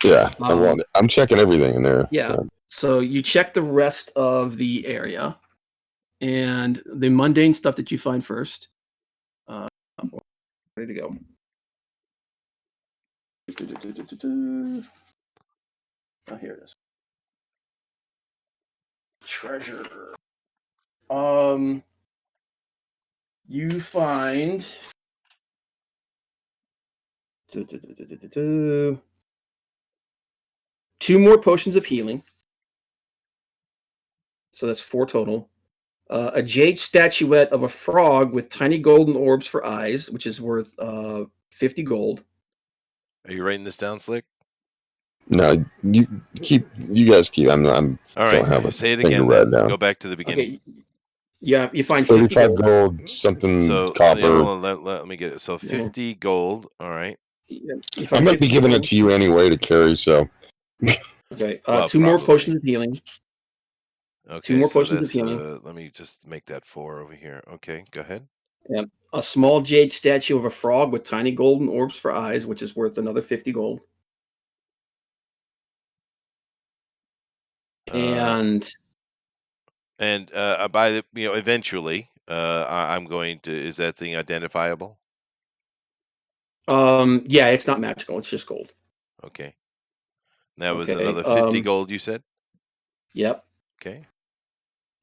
Yeah, I'm checking everything in there. Yeah. So you check the rest of the area and the mundane stuff that you find first. Ready to go. Oh, here it is. Treasure. You find 2 more potions of healing. So that's 4 total. A jade statuette of a frog with tiny golden orbs for eyes, which is worth 50 gold. Are you writing this down, Slick? No, you guys keep. I'm All don't have right. a Say it thing to again. write Then down. go back to the beginning. Okay. Yeah, you find 50 35 gold. gold, something So copper. hold on, let me get it. So 50 gold. All right. You I'm find gonna be 50 giving gold. it to you anyway to carry. So Okay. Well, 2 more probably. potions of healing. Okay. 2 more So potions of that's healing. let me just make that 4 over here. Okay. Go ahead. Yeah. A small jade statue of a frog with tiny golden orbs for eyes, which is worth another 50 gold. And by the eventually, I'm going to. Is that thing identifiable? yeah, it's not magical. It's just gold. Okay. That was Okay. another 50 gold. You said. Yep. Okay.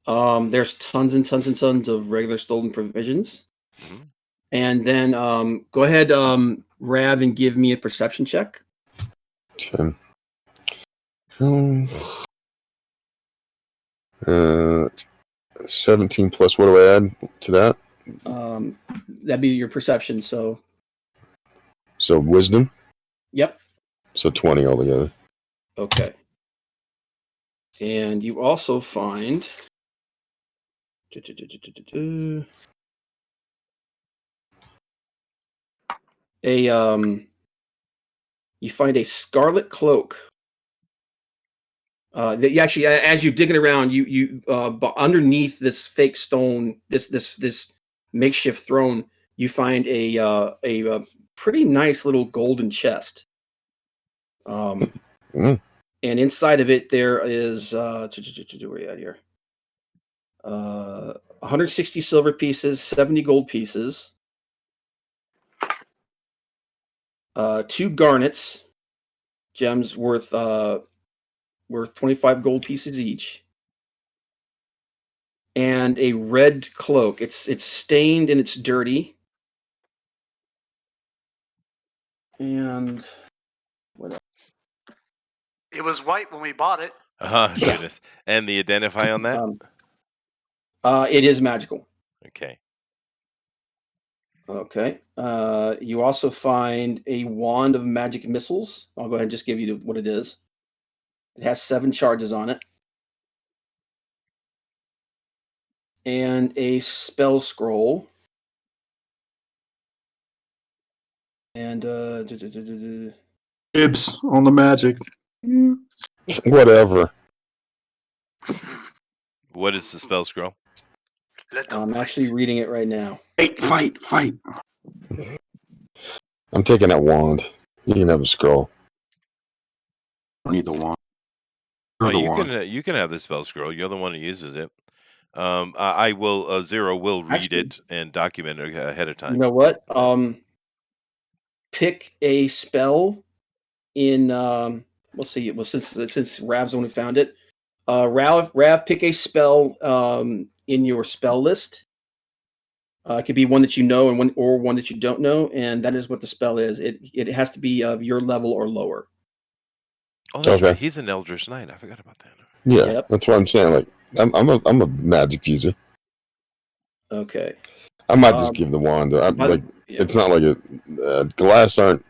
There's tons and tons and tons of regular stolen provisions. Mm-hmm. And then go ahead, Rav, and give me a perception check. 10. 17 plus. What do I add to that? That'd be your perception. So wisdom. yep. So 20 altogether. Okay. And you also find you find a scarlet cloak. That you actually, as you're digging around, you underneath this fake stone, this makeshift throne, you find a pretty nice little golden chest. Mm. And inside of it there is where are you at here? 160 silver pieces, 70 gold pieces, 2 garnets, gems worth 25 gold pieces each, and a red cloak. It's stained and it's dirty. And what else? It was white when we bought it. Oh, goodness. And the identify on that? It is magical. Okay. Okay. You also find a wand of magic missiles. I'll go ahead and just give you what it is. It has 7 charges on it. And a spell scroll. And Dibs on the magic. Whatever. What is the spell scroll? I'm actually reading it right now. Fight. I'm taking that wand. You can have a scroll. I need the wand. Oh, you can have the spell scroll. You're the one who uses it. I will Zero will read it and document it ahead of time. You know what? Pick a spell in we'll see. Well, since Rav's the one who found it, Rav, pick a spell in your spell list. It could be one that you know and one that you don't know, and that is what the spell is. It has to be of your level or lower. Oh, that's right. He's an Eldritch Knight. I forgot about that. Yeah, That's what I'm saying. Like, I'm a magic user. Okay. I might just give the wand. It's not like it. Glass aren't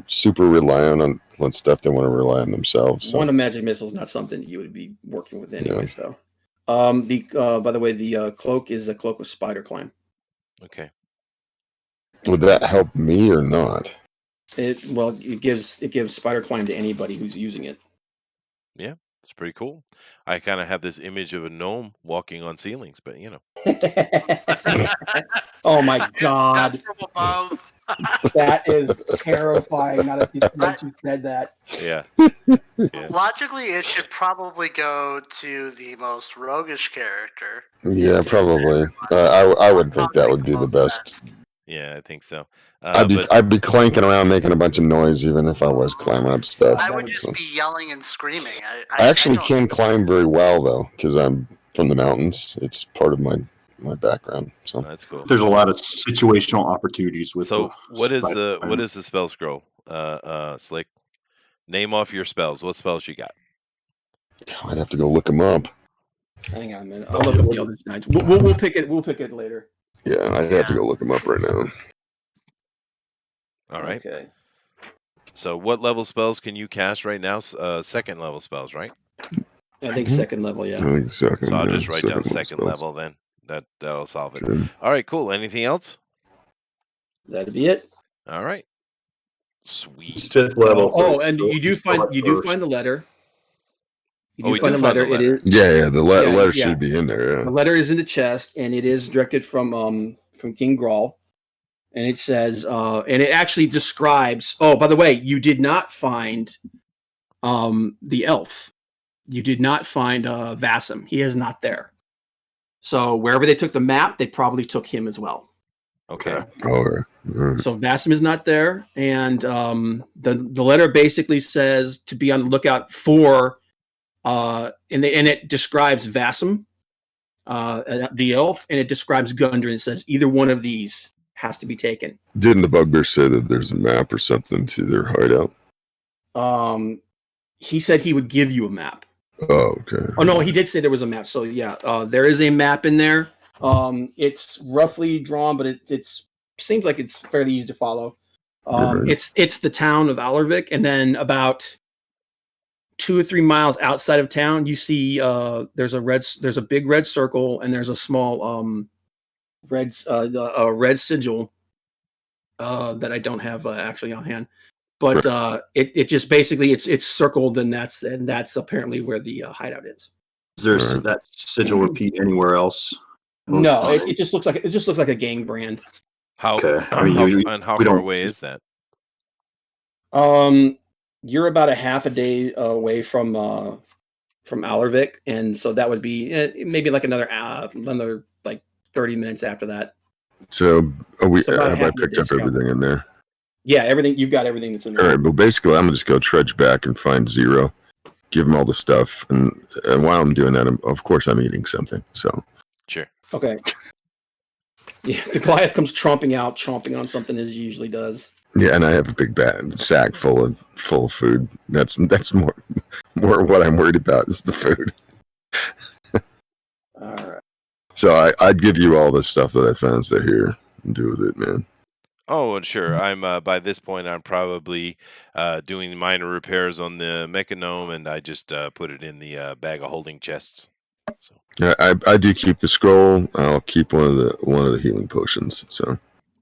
super reliant on stuff. They want to rely on themselves. So. One of magic missiles, not something that you would be working with anyway. So, by the way, the cloak is a cloak with spider climb. Okay. Would that help me or not? It gives spider climb to anybody who's using it. Yeah, it's pretty cool. I kind of have this image of a gnome walking on ceilings, but Oh my god! That's from above. That is terrifying. Now that you said that. Yeah. Logically, it should probably go to the most roguish character. Yeah, probably. I would think that would be the best. Yeah, I think so. I'd be clanking around making a bunch of noise even if I was climbing up stuff. I would just be yelling and screaming. I actually can climb very well though because I'm from the mountains. It's part of my my background. So That's cool. There's a lot of situational opportunities with. So what is the spell scroll? Slick. Name off your spells. What spells you got? I'd have to go look them up. Hang on a minute. I'll look up the other nights. We'll pick it. We'll pick it later. Yeah, I'd have to go look them up right now. All right. Okay. So what level spells can you cast right now? Second level spells, right? I think second level. Yeah. I think second. So I'll yeah, just write down second spells. level then. That'll solve it. Good. All right, cool. Anything else? That'd be it. All right. Sweet. Fifth level. Oh, and you do find the letter. You do we find do the find letter. the letter. It is Yeah, the letter yeah. should be in there. The Yeah. letter is in the chest, and it is directed from King Grawl, and it says, and it actually describes. Oh, by the way, you did not find the elf. You did not find Vassum. He is not there. So wherever they took the map, they probably took him as well. Okay. Okay. Right. So Vassum is not there, and the letter basically says to be on the lookout for. And it describes Vassum, the elf, and it describes Gundren. It says either one of these has to be taken. Didn't the Bugbear say that there's a map or something to their hideout? He said he would give you a map. Oh, okay. Oh no, he did say there was a map. So yeah, there is a map in there. It's roughly drawn, but it seems like it's fairly easy to follow. Right. It's the town of Alarvik, and then about 2 or 3 miles outside of town, you see there's a big red circle, and there's a small red sigil that I don't have actually on hand, but it just basically it's circled, and that's apparently where the hideout is. Is there that sigil repeat anywhere else? No, it just looks like a gang brand. How Okay. how far away is that? You're about a half a day away from Alarvik, and so that would be maybe like another like 30 minutes after that. So have I half picked a up day, everything in there? Yeah, everything. You've got everything that's in there. All right, but basically, I'm gonna just go trudge back and find Zero, give him all the stuff, and while I'm doing that, of course, I'm eating something. So Sure. Okay. Yeah, the Goliath comes chomping on something as he usually does. yeah, and I have a big sack full of food. That's more what I'm worried about is the food. All right. So I'd give you all the stuff that I found here and do with it, man. Oh, and sure. I'm by this point, I'm probably doing minor repairs on the Mechanome, and I just put it in the bag of holding chests. So Yeah, I do keep the scroll. I'll keep one of the healing potions. So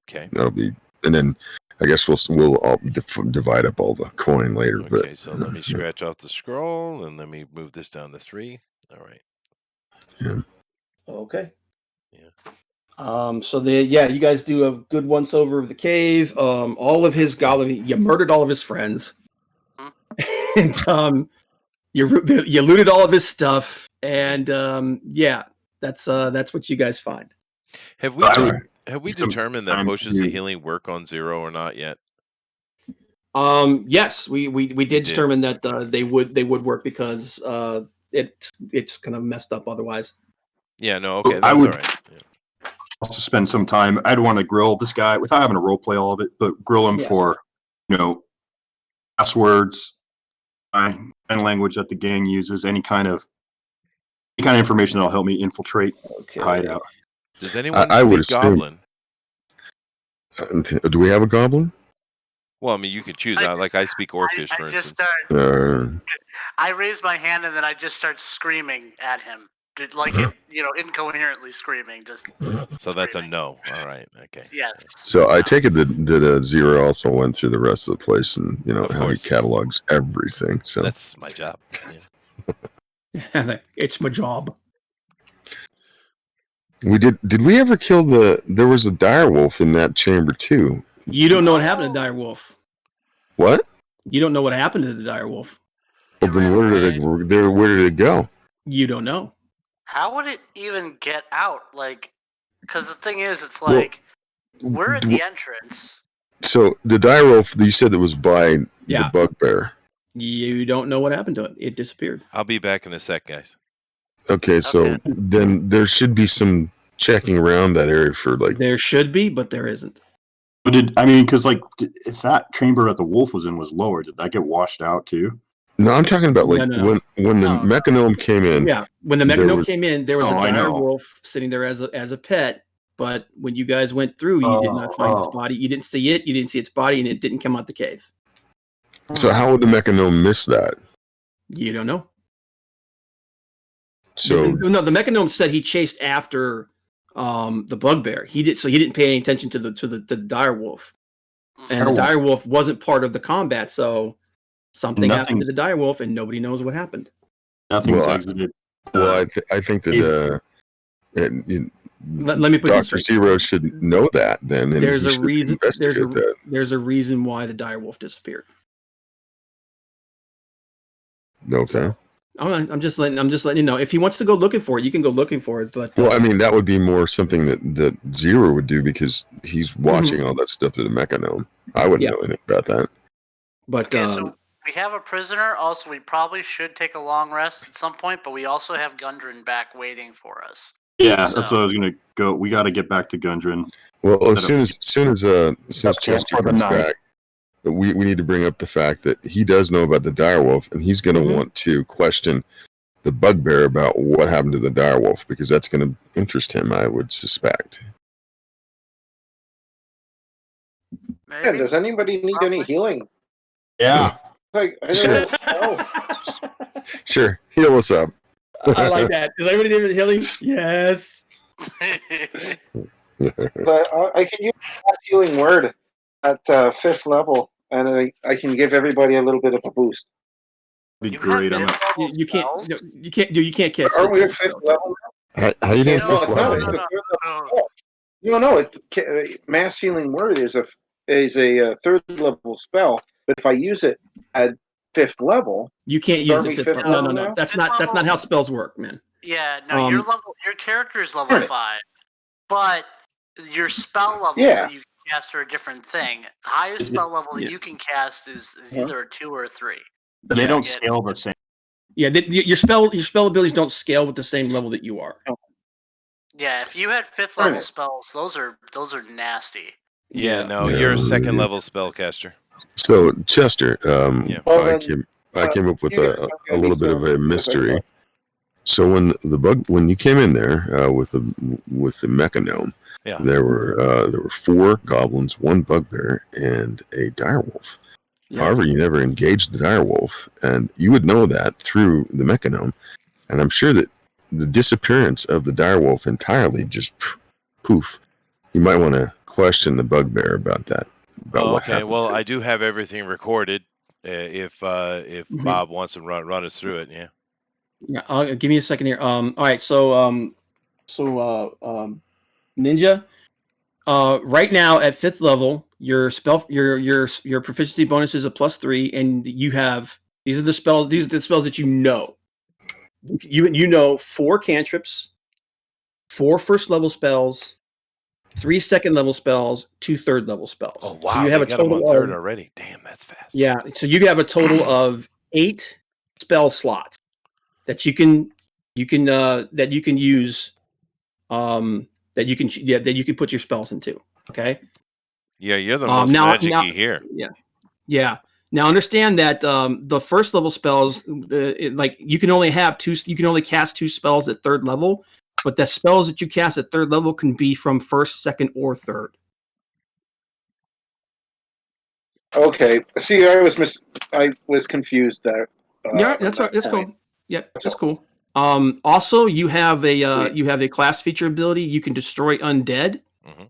okay. that'll be, and then I guess we'll all divide up all the coin later. Okay, But so let me scratch off the scroll, and let me move this down to 3. All right. Yeah. Okay. Yeah. So you guys do a good once over of the cave. All of his goblin, you murdered all of his friends, and you looted all of his stuff, and that's what you guys find. Have we determined that potions of healing work on Zero or not yet? Yes, we did determine that they would work because it's kind of messed up otherwise. Yeah, no, okay, I that's would all right. Yeah. also spend some time. I'd want to grill this guy without having to role play all of it, but grill him for passwords, and language that the gang uses, any kind of information that'll help me infiltrate the hideout. Does anyone I would speak assume, Goblin? Do we have a goblin? Well, I mean, you could choose. I speak Orcish, for instance. I raise my hand and then I just start screaming at him, like incoherently screaming. Just so that's a no. All right, okay. Yes. So I take it that Zero also went through the rest of the place, and how he catalogs everything. So that's my job. Yeah. It's my job. We did we ever kill there was a direwolf in that chamber too? You don't know what happened to Direwolf. What? You don't know what happened to the Direwolf. Well, then where did it go? You don't know. How would it even get out? Like, because the thing is, it's like we're at the entrance. So the direwolf, you said that was by the Bugbear. You don't know what happened to it. It disappeared. I'll be back in a sec, guys. Okay, so then there should be some checking around that area for like? There should be, but there isn't. Because like, if that chamber that the wolf was in was lower, did that get washed out too? No, I'm talking about like No. when the mechanome came in. Yeah, when the mechanome came in, there was a I dire know. wolf sitting there as a pet. But when you guys went through, you did not find its body. You didn't see it. You didn't see its body, and it didn't come out the cave. So how would the mechanome miss that? You don't know. So No, the mechanome said he chased after the bugbear. He didn't pay any attention to the dire wolf, and the dire wolf wasn't part of the combat. So something happened to the dire wolf, and nobody knows what happened. Nothing's exited. Well, I think that let me put Dr. Zero should know that. Then and there's he a should reason. investigate that. There's a reason why the dire wolf disappeared. Okay. I'm just letting you know. If he wants to go looking for it, you can go looking for it. But Well, I mean, that would be more something that Zero would do because he's watching all that stuff to the mechanome. I wouldn't know anything about that. But okay, so we have a prisoner. Also, we probably should take a long rest at some point, but we also have Gundren back waiting for us. Yeah, that's what I was gonna go. We got to get back to Gundren. Well, as soon as Chester comes back, we need to bring up the fact that he does know about the direwolf, and he's going to want to question the bugbear about what happened to the direwolf because that's going to interest him, I would suspect. Maybe? Yeah, does anybody need any healing? Yeah. Like, I don't know. Sure, heal us up. I like that. Does anybody need healing? Yes. But I can use a healing word at 5th level, and I can give everybody a little bit of a boost. Be great. You can't cast. Aren't we at 5th level? How you doing? No, it's not. It's a 3rd level spell. No. Mass healing word is a 3rd level spell. But if I use it at 5th level, you can't use it. 5th level. No. Now? That's not how spells work, man. Yeah, no. Your character is level 5, but your spell levels that you can cast are a different thing. The highest spell level that you can cast is either a 2 or a 3. But they don't scale the same. Yeah, your spell abilities don't scale with the same level that you are. Yeah, if you had 5th level spells, those are nasty. Yeah, no, you're a 2nd level spellcaster. So Chester, I came up with a little bit of a mystery. So when you came in there with the mechanome, there were 4 goblins, 1 bugbear, and a direwolf. Yeah. However, you never engaged the direwolf, and you would know that through the mechanome. And I'm sure that the disappearance of the direwolf entirely just poof. You might want to question the bugbear about that. Okay, well, I do have everything recorded. If Bob wants to run us through it, yeah. Yeah, give me a second here. All right, so Ninja. Right now at 5th level, your proficiency bonus is a +3, and you have these are the spells that you know. You know 4 cantrips, 4 1st level spells, 3 2nd level spells, 2 3rd level spells. Oh wow! So you have a total of 3rd already. Damn, that's fast. Yeah, so you have a total of 8 spell slots that you can use that you can put your spells into. Okay. Yeah, you're the most magic-y here. Yeah. Now understand that the 1st level spells, you can only have 2. You can only cast 2 spells at 3rd level, but the spells that you cast at 3rd level can be from 1st, 2nd, or 3rd. Okay. See, I was confused there. That's right. That's cool. Yep, that's cool. Also, you have a class feature ability. You can destroy undead. Mm-hmm.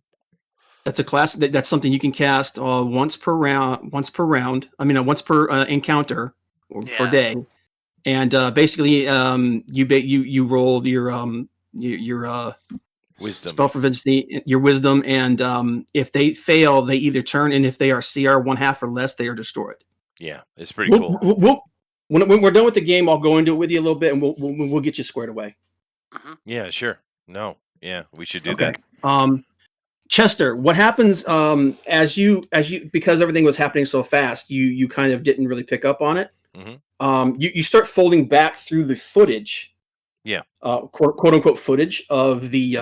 That's a class that's something you can cast once per round. I mean, once per encounter or per day. And basically, you roll your wisdom spell proficiency, your wisdom, and if they fail, they either turn, and if they are CR 1/2 or less, they are destroyed. Yeah, it's pretty cool. When we're done with the game, I'll go into it with you a little bit, and we'll get you squared away. Yeah, sure. No, yeah, we should do that. Chester, what happens as you because everything was happening so fast, you kind of didn't really pick up on it. Mm-hmm. You start folding back through the footage. Yeah. Quote unquote footage of the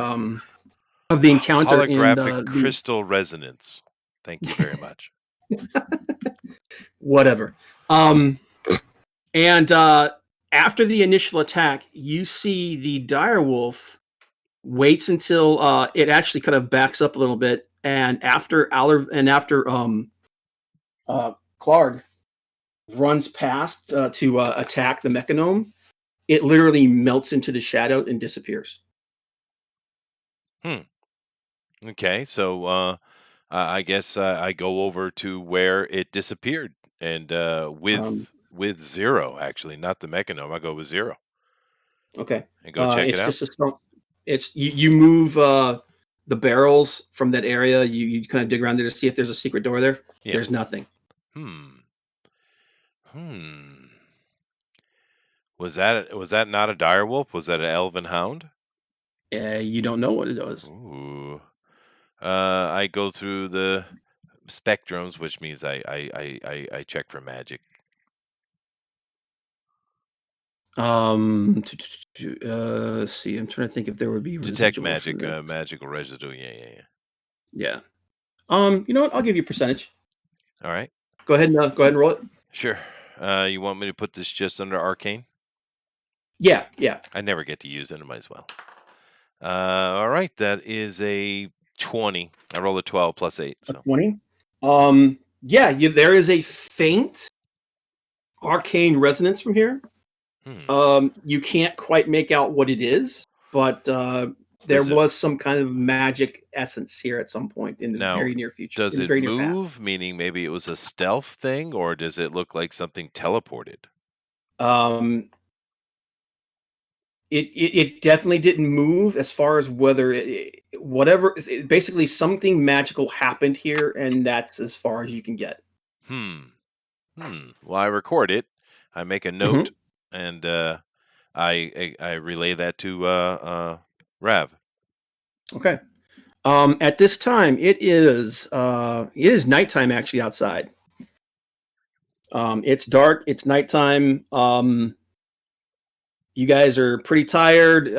of the encounter holographic in crystal resonance. Thank you very much. Whatever. And after the initial attack, you see the direwolf waits until it actually kind of backs up a little bit, and after Clark runs past to attack the mechanome, it literally melts into the shadow and disappears. Okay, so I guess I go over to where it disappeared, and with Zero, actually, not the mechanome. I go with Zero. Okay, and go check it's it out. just a strong. It's you move the barrels from that area. You kind of dig around there to see if there's a secret door there. Yeah. There's nothing. Was that not a direwolf? Was that an elven hound? You don't know what it was. Ooh. I go through the spectrums, which means I check for magic. Let's see. I'm trying to think if there would be Detect residual magic, from this. magical residue. Yeah. You know what? I'll give you a percentage. All right. Go ahead and roll it. Sure. You want me to put this just under arcane? Yeah. I never get to use it. I might as well. All right. That is a 20. I roll a 12 plus 8. So. 20. There is a faint arcane resonance from here. You can't quite make out what it is, but there was some kind of magic essence here at some point in the very near future. Does it move? Meaning maybe it was a stealth thing, or does it look like something teleported? It definitely didn't move. As far as whether basically something magical happened here, and that's as far as you can get. Well, I record it. I make a note, and I relay that to Rav. Okay. At this time, it is nighttime actually outside. It's dark. It's nighttime. You guys are pretty tired.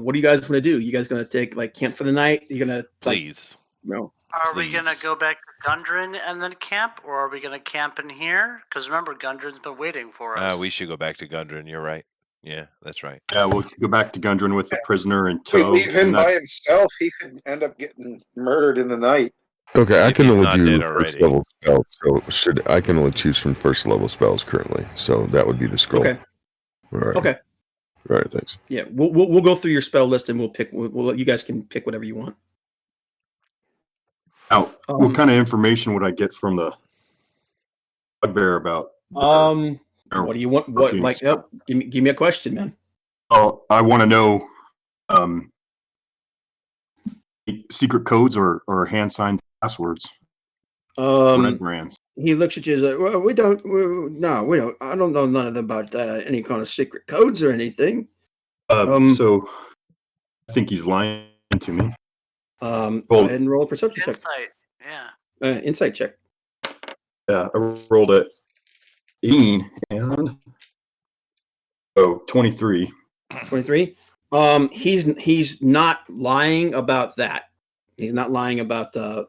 What do you guys want to do? You guys gonna take camp for the night? You gonna please? No. Are we gonna go back to Gundren and then camp, or are we gonna camp in here? Because remember, Gundren's been waiting for us. We should go back to Gundren. You're right. Yeah, that's right. Yeah, we'll go back to Gundren with the prisoner in tow. We leave him by himself. He could end up getting murdered in the night. Okay, I can only do first level spells. So I can only choose from first level spells currently. So that would be the scroll. Okay. All right. Okay. All right. Thanks. Yeah, we'll go through your spell list and we'll pick. You guys can pick whatever you want. Now, what kind of information would I get from the Bugbear about? What do you want? What give me a question, man. Oh, I want to know secret codes or hand signed passwords. Red brands. He looks at you and says, "Well, we don't. I don't know none of them about any kind of secret codes or anything." So I think he's lying to me. Go ahead and roll a perception check. Insight, insight check. Yeah, I rolled it 18 and 23. 23. He's not lying about that. He's not lying about so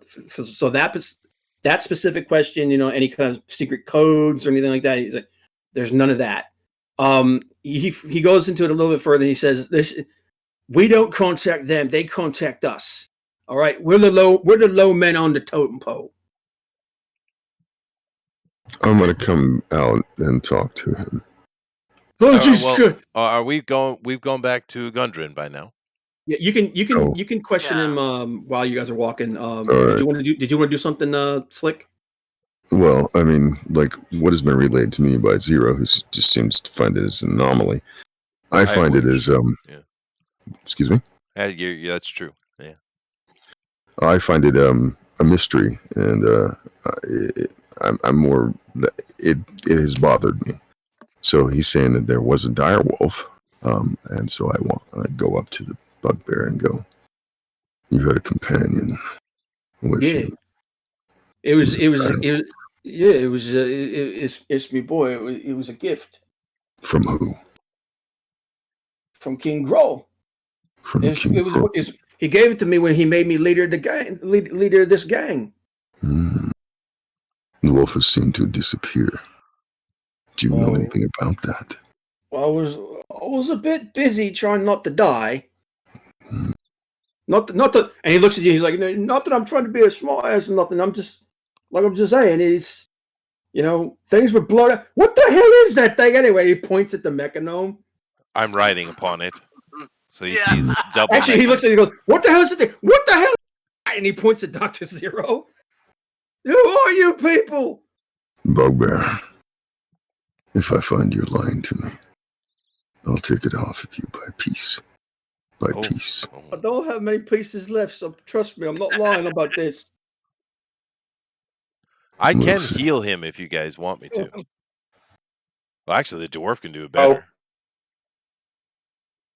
that specific question, any kind of secret codes or anything like that. He's like, there's none of that. He goes into it a little bit further. And he says, we don't contact them; they contact us. All right, we're the low men on the totem pole. I'm gonna come out and talk to him. Are we going? We've gone back to Gundren by now. Yeah, you can question him while you guys are walking. Did you want to do something slick? Well, I mean, what has been relayed to me by Zero, who just seems to find it as an anomaly. I find it as Excuse me. Yeah, that's true. Yeah. I find it a mystery, and I'm more. It has bothered me. So he's saying that there was a dire wolf, and so I go up to the Bugbear and go, "You had a companion with you." It's me boy. It was a gift. From who? From King Grohl. From King Grohl. He gave it to me when he made me leader of the gang, leader of this gang. The wolf has seemed to disappear. Do you know anything about that? Well, I was a bit busy trying not to die. Not that, and he looks at you. He's like, not that I'm trying to be a smart ass or nothing. I'm just saying, it's, things were blown up. What the hell is that thing anyway? He points at the mechanome. I'm riding upon it. So he sees double. Actually, he looks at it and goes, "What the hell is it? What the hell?" And he points at Dr. Zero. Who are you people? Bugbear. If I find you're lying to me, I'll take it off of you by piece. By piece. I don't have many pieces left, so trust me, I'm not lying about this. I can heal him if you guys want me to. Well, actually, the dwarf can do it better.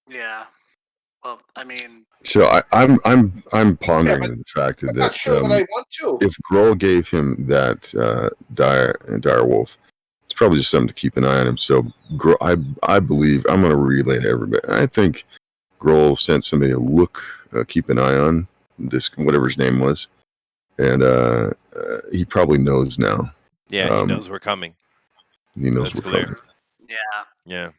Yeah. Well, I mean. So I'm pondering the fact that, not sure that I want to. If Grohl gave him that dire wolf, it's probably just something to keep an eye on him. So I believe I'm going to relay to everybody. I think Grohl sent somebody to keep an eye on this, whatever his name was, and he probably knows now. Yeah, he knows we're coming. He knows we're coming. Yeah.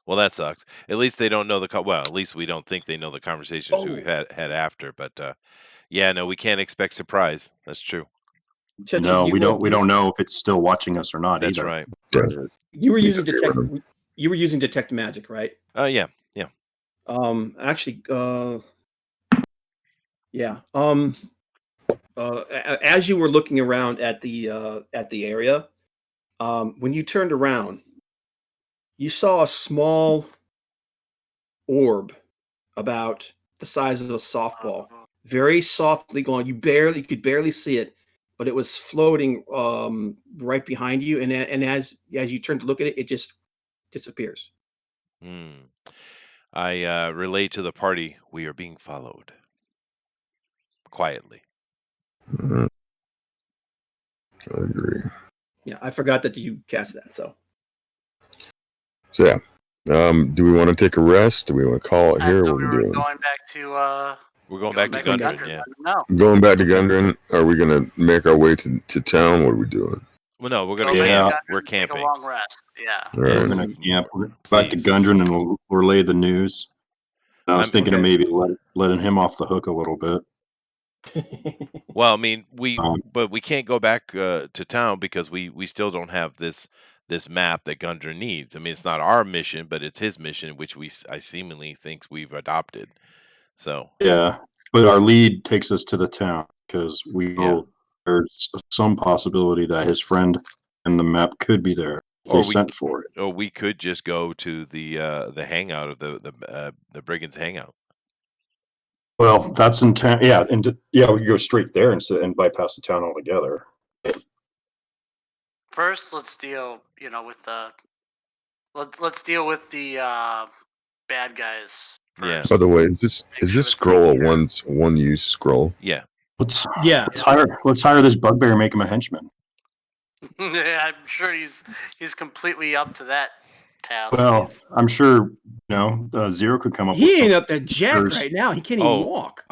Well, that sucks. At least they don't know at least we don't think they know the conversations we had after. But we can't expect surprise. That's true. No, we don't know if it's still watching us or not. That's either. right. You were using detect magic, right? Yeah. Actually, as you were looking around at the area, when you turned around, you saw a small orb about the size of a softball, very softly glowing. You could barely see it, but it was floating right behind you. And as you turn to look at it, it just disappears. I relate to the party. We are being followed quietly. I agree. Yeah, I forgot that you cast that. So yeah. Do we want to take a rest? Do we want to call it here? What are we doing? Going back to. We're going back to Gundren. Yeah. No. Going back to Gundren. Are we going to make our way to town? What are we doing? Well, no, we're going to camp. We're camping. Take a long rest. Yeah. All right. We're going to camp. We're back to Gundren and we'll relay the news. I was thinking of maybe letting him off the hook a little bit. Well, I mean, but we can't go back to town because we still don't have this map that Gundren needs. I mean, it's not our mission, but it's his mission, which I seemingly think we've adopted. So yeah, but our lead takes us to the town because we know there's some possibility that his friend and the map could be there. They sent for it. Or we could just go to the hangout of the brigands' hangout. Well, that's in town. Yeah, we could go straight there and bypass the town altogether. First, let's deal. With the. Let's deal with the bad guys. First. Yeah. By the way, is this scroll a one use scroll? Yeah. Let's hire this Bugbear and make him a henchman. Yeah, I'm sure he's completely up to that task. Well, I'm sure Zero could come up. He ain't up to jack right now. He can't even walk.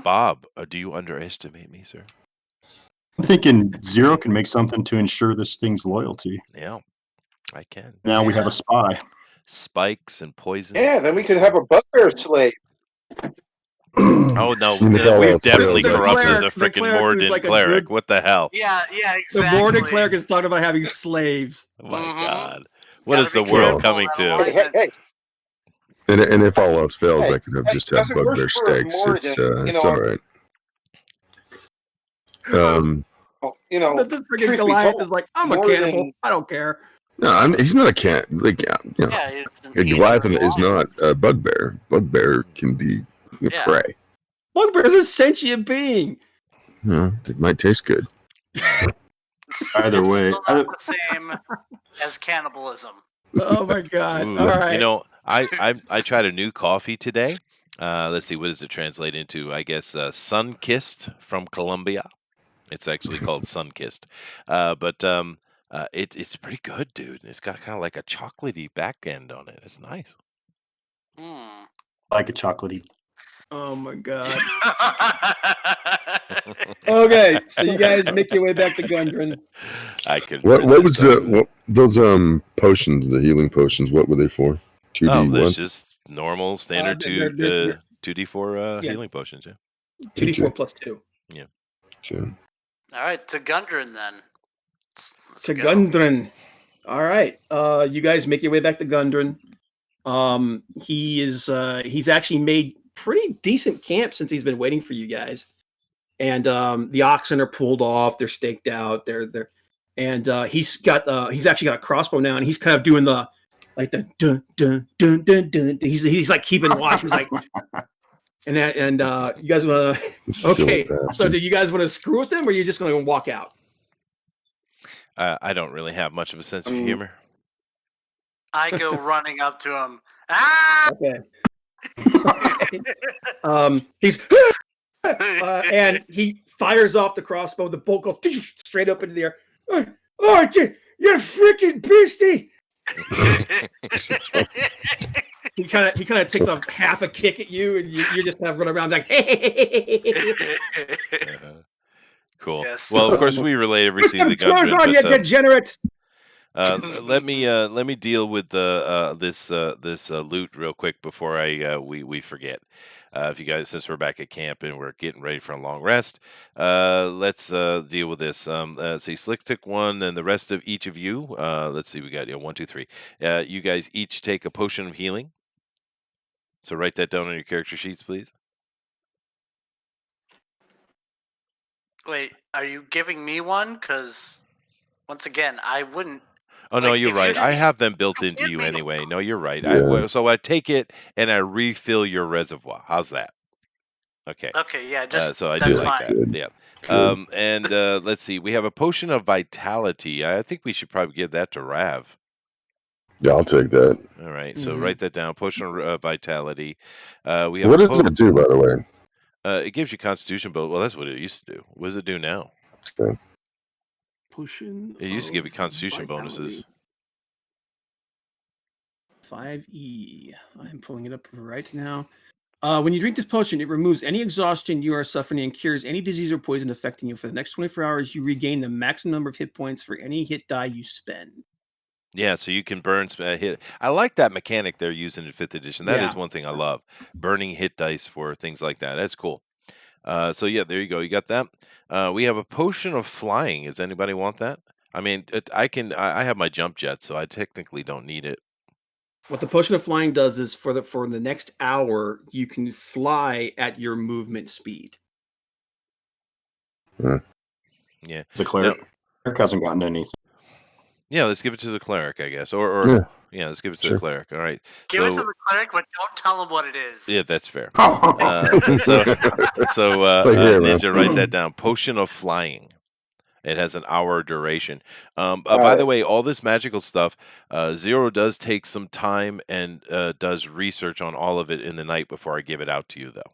Bob, do you underestimate me, sir? I'm thinking Zero can make something to ensure this thing's loyalty. Yeah, I can. Now we have a spy. Spikes and poison. Yeah, then we could have a bugbear slave. Oh no, we've definitely corrupted the freaking Morden cleric. What the hell? Yeah, exactly. The Morden cleric is talking about having slaves. Oh my God. What is the world coming to? Hey. And if all else fails, I could have just had Bugbear steaks. It's all right. The freaking Goliath is like, I'm a cannibal. I don't care. No, he's not a cat. Goliath is not a Bugbear. Bugbear can be prey. Bugbear is a sentient being. It might taste good. Either way, it's not the same as cannibalism. Oh my God! Ooh, all right. I tried a new coffee today. Let's see, what does it translate into? I guess sun-kissed from Colombia. It's actually called sun-kissed, but it's pretty good, dude. It's got kind of like a chocolatey back end on it. It's nice. like a chocolatey. Oh my god. Okay, so you guys make your way back to Gundren. I could. What was those potions? The healing potions. What were they for? 2D that's just normal standard they're 2d4 healing potions. Yeah. 2d4 plus 2. Yeah. Okay. All right, to Gundren then. Let's To go. Gundren. All right. You guys make your way back to Gundren. He's actually made pretty decent camp since he's been waiting for you guys. And the oxen are pulled off, they're staked out, and he's actually got a crossbow now, and he's kind of doing the dun dun dun dun dun. He's like keeping watch. He's like, and you guys want to? Okay, so do you guys want to screw with him, or are you just going to walk out? I don't really have much of a sense of humor. I go running up to him. Ah! Okay. He's and he fires off the crossbow. The bolt goes straight up into the air. Oh, you're freaking beastie! He kind of takes a half a kick at you, and you're just kind of running around like, hey. Cool. Yes. Well, of course, we relay everything to Gundren. You degenerate! Let me deal with this loot real quick before we forget. If you guys, since we're back at camp and we're getting ready for a long rest, let's deal with this. Let's see, Slick took one, and the rest of each of you. Let's see, we got 1, 2, 3. You guys each take a potion of healing. So write that down on your character sheets, please. Wait, are you giving me one? Because once again, I wouldn't. Oh, no, you're right. I have them built into you anyway. No, you're right. Yeah. So I take it and I refill your reservoir. How's that? Okay. Okay, yeah, So I that's do like fine. that. Yeah. And let's see. We have a potion of vitality. I think we should probably give that to Rav. Yeah, I'll take that. All right. So write that down. Potion of vitality. We have what does it do, by the way? It gives you Constitution bonus. Well, that's what it used to do. What does it do now? Okay. Potion. It used to give you Constitution bonuses. 5E. I'm pulling it up right now. When you drink this potion, it removes any exhaustion you are suffering and cures any disease or poison affecting you. For the next 24 hours, you regain the maximum number of hit points for any hit die you spend. Yeah, so you can burn hit. I like that mechanic they're using in 5th edition. That is one thing I love. Burning hit dice for things like that. That's cool. So yeah, there you go. You got that. We have a potion of flying. Does anybody want that? I mean, I have my jump jet, so I technically don't need it. What the potion of flying does is for the next hour, you can fly at your movement speed. Yeah. The cleric hasn't gotten anything. Yeah, let's give it to the cleric, I guess. Or let's give it to the cleric. All right. Give it to the cleric, but don't tell him what it is. Yeah, that's fair. Ninja, write that down. Potion of flying. It has an hour duration. By the way, all this magical stuff, Zero does take some time and does research on all of it in the night before I give it out to you, though.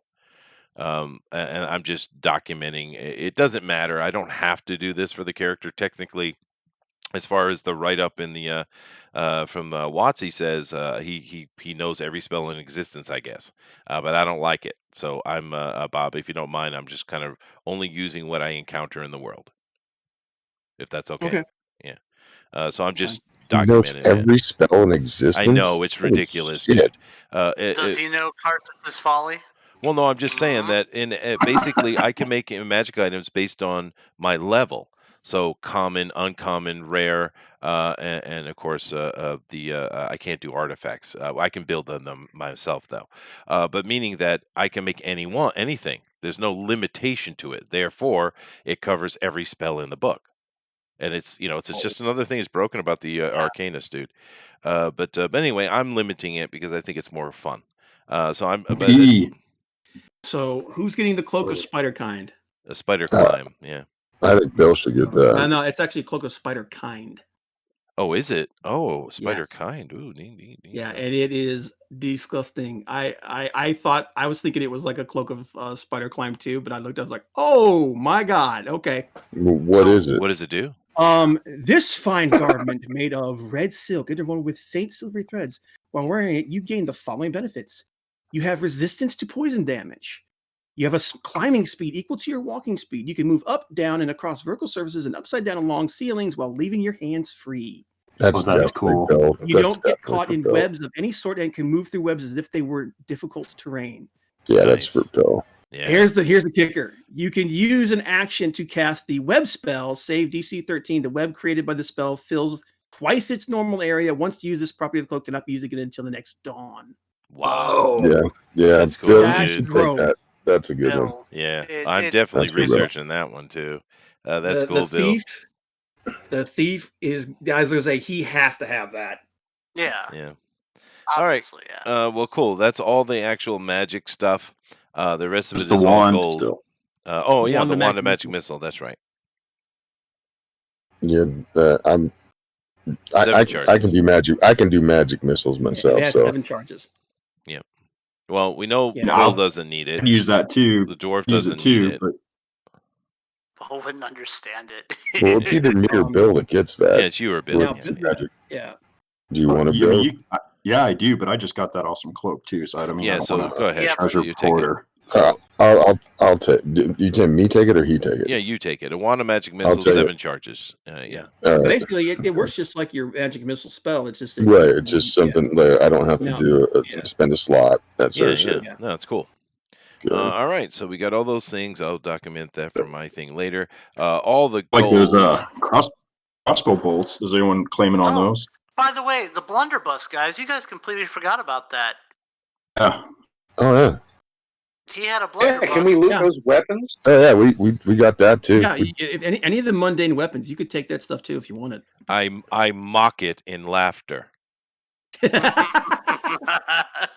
And I'm just documenting. It doesn't matter. I don't have to do this for the character. Technically, as far as the write-up in the from Watsy says, he knows every spell in existence, I guess. But I don't like it. So I'm Bob, if you don't mind, I'm just kind of only using what I encounter in the world. If that's okay. Yeah. So I'm just documenting every spell in existence. I know, it's ridiculous, dude. Does he know Karthus' folly? Well, no, I'm just saying that basically I can make magic items based on my level. So common, uncommon, rare, and of course I can't do artifacts. I can build them myself though. But meaning that I can make anything. There's no limitation to it. Therefore, it covers every spell in the book. And it's just another thing that's broken about the Arcanist, dude. But anyway, I'm limiting it because I think it's more fun. So who's getting the cloak of spider kind? A spider climb, yeah. I think Bill should get that. No, it's actually cloak of spider kind. Oh, is it? Oh, spider kind. Ooh, neat. Yeah, and it is disgusting. I thought I was thinking it was like a cloak of spider climb too, but I looked. I was like, oh my god. Okay. What is it? What does it do? This fine garment made of red silk interwoven with faint silvery threads. While wearing it, you gain the following benefits: You have resistance to poison damage. You have a climbing speed equal to your walking speed. You can move up, down, and across vertical surfaces and upside down along ceilings while leaving your hands free. That's cool. You don't get caught in webs of any sort and can move through webs as if they were difficult terrain. Yeah, that's for Bill. Yeah. Here's the kicker. You can use an action to cast the web spell, save DC 13. The web created by the spell fills twice its normal area. Once used, this property of the cloak cannot be used again until the next dawn. Wow. Yeah. That's cool, Bill, you should take that. That's a good one. Yeah, I'm definitely researching that one too. That's cool, Bill. The thief is, I was going to say, he has to have that. Yeah. All right. Well, cool. That's all the actual magic stuff. The rest of it is all gold. Still. The wand of magic missile. That's right. Yeah, I can do magic. I can do magic missiles myself. It has 7 charges. Yeah. Well, we know Bill doesn't need it. I use that too. The dwarf doesn't need it. But Bill wouldn't understand it. Well, it's either me or Bill that gets that. Yeah, it's you or Bill. Yeah. Do you want to Bill? Yeah, I do, but I just got that awesome cloak too. So I don't mean. Yeah, so go ahead. Treasure you take it. I'll take. You can me take it or he take it? Yeah, you take it. A wand of magic missile, 7 charges. Yeah. Basically, it works just like your magic missile spell. It's just right. It's just something that I don't have to spend a slot. That sort of shit. Yeah. No, it's cool. All right, so we got all those things. I'll document that for my thing later. All the gold. Those crossbow bolts. Is anyone claiming on those? By the way, the blunderbuss, guys, you guys completely forgot about that. Yeah. Oh yeah. He had a blunderbuss. Yeah, can we loot those weapons? Oh yeah, we got that too. Yeah, if any of the mundane weapons, you could take that stuff too if you wanted. I mock it in laughter.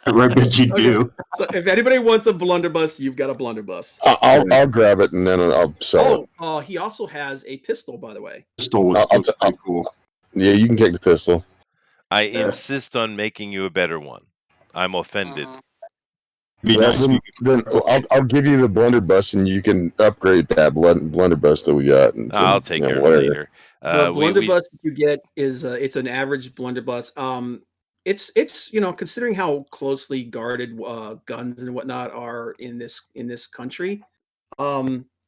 Right, but you do. So if anybody wants a blunderbuss, you've got a blunderbuss. I'll grab it and then I'll sell it. He also has a pistol, by the way. Pistol was pretty cool. Yeah, you can take the pistol. I insist on making you a better one. I'm offended. Then I'll give you the blunderbuss and you can upgrade that blunderbuss that we got. I'll take care of it later. The blunderbuss you get is it's an average blunderbuss. It's considering how closely guarded guns and whatnot are in this country,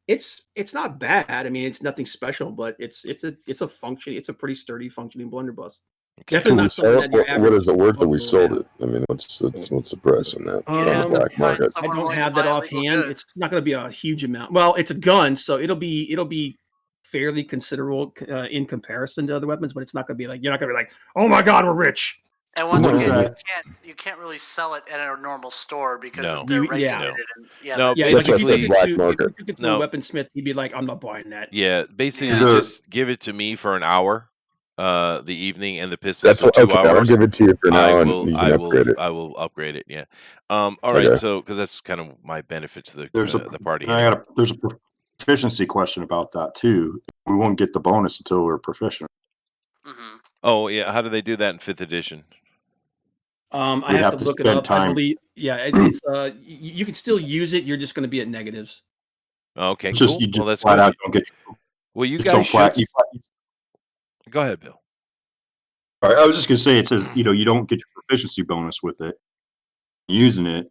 it's not bad. I mean, it's nothing special, but it's a pretty sturdy functioning blunderbuss. Okay. Definitely not something that what is it worth that we sold it? I mean, what's the price on that on the black market? I don't have that offhand. It's not going to be a huge amount. Well, it's a gun, so it'll be fairly considerable in comparison to other weapons, but it's not going to be like, you're not going to be like, oh my god, we're rich. And once again, you can't really sell it at a normal store because they're regulated. Basically, if black market. If you could to a weaponsmith, he'd be like, I'm not buying that. Yeah, basically, just give it to me for an hour, the evening, and the pistols for 2 hours. I'll give it to you for an hour, and you can upgrade it. I will upgrade it. Yeah. All right. So, because that's kind of my benefit to the party. There's a proficiency question about that too. We won't get the bonus until we're proficient. Mm-hmm. Oh yeah, how do they do that in 5th edition? I have to look it up. I believe, it's you can still use it. You're just going to be at negatives. Okay, cool. Well, that's flat cool. out don't get. Well, you guys should. Go ahead, Bill. All right, I was just going to say, it says you don't get your proficiency bonus with it using it,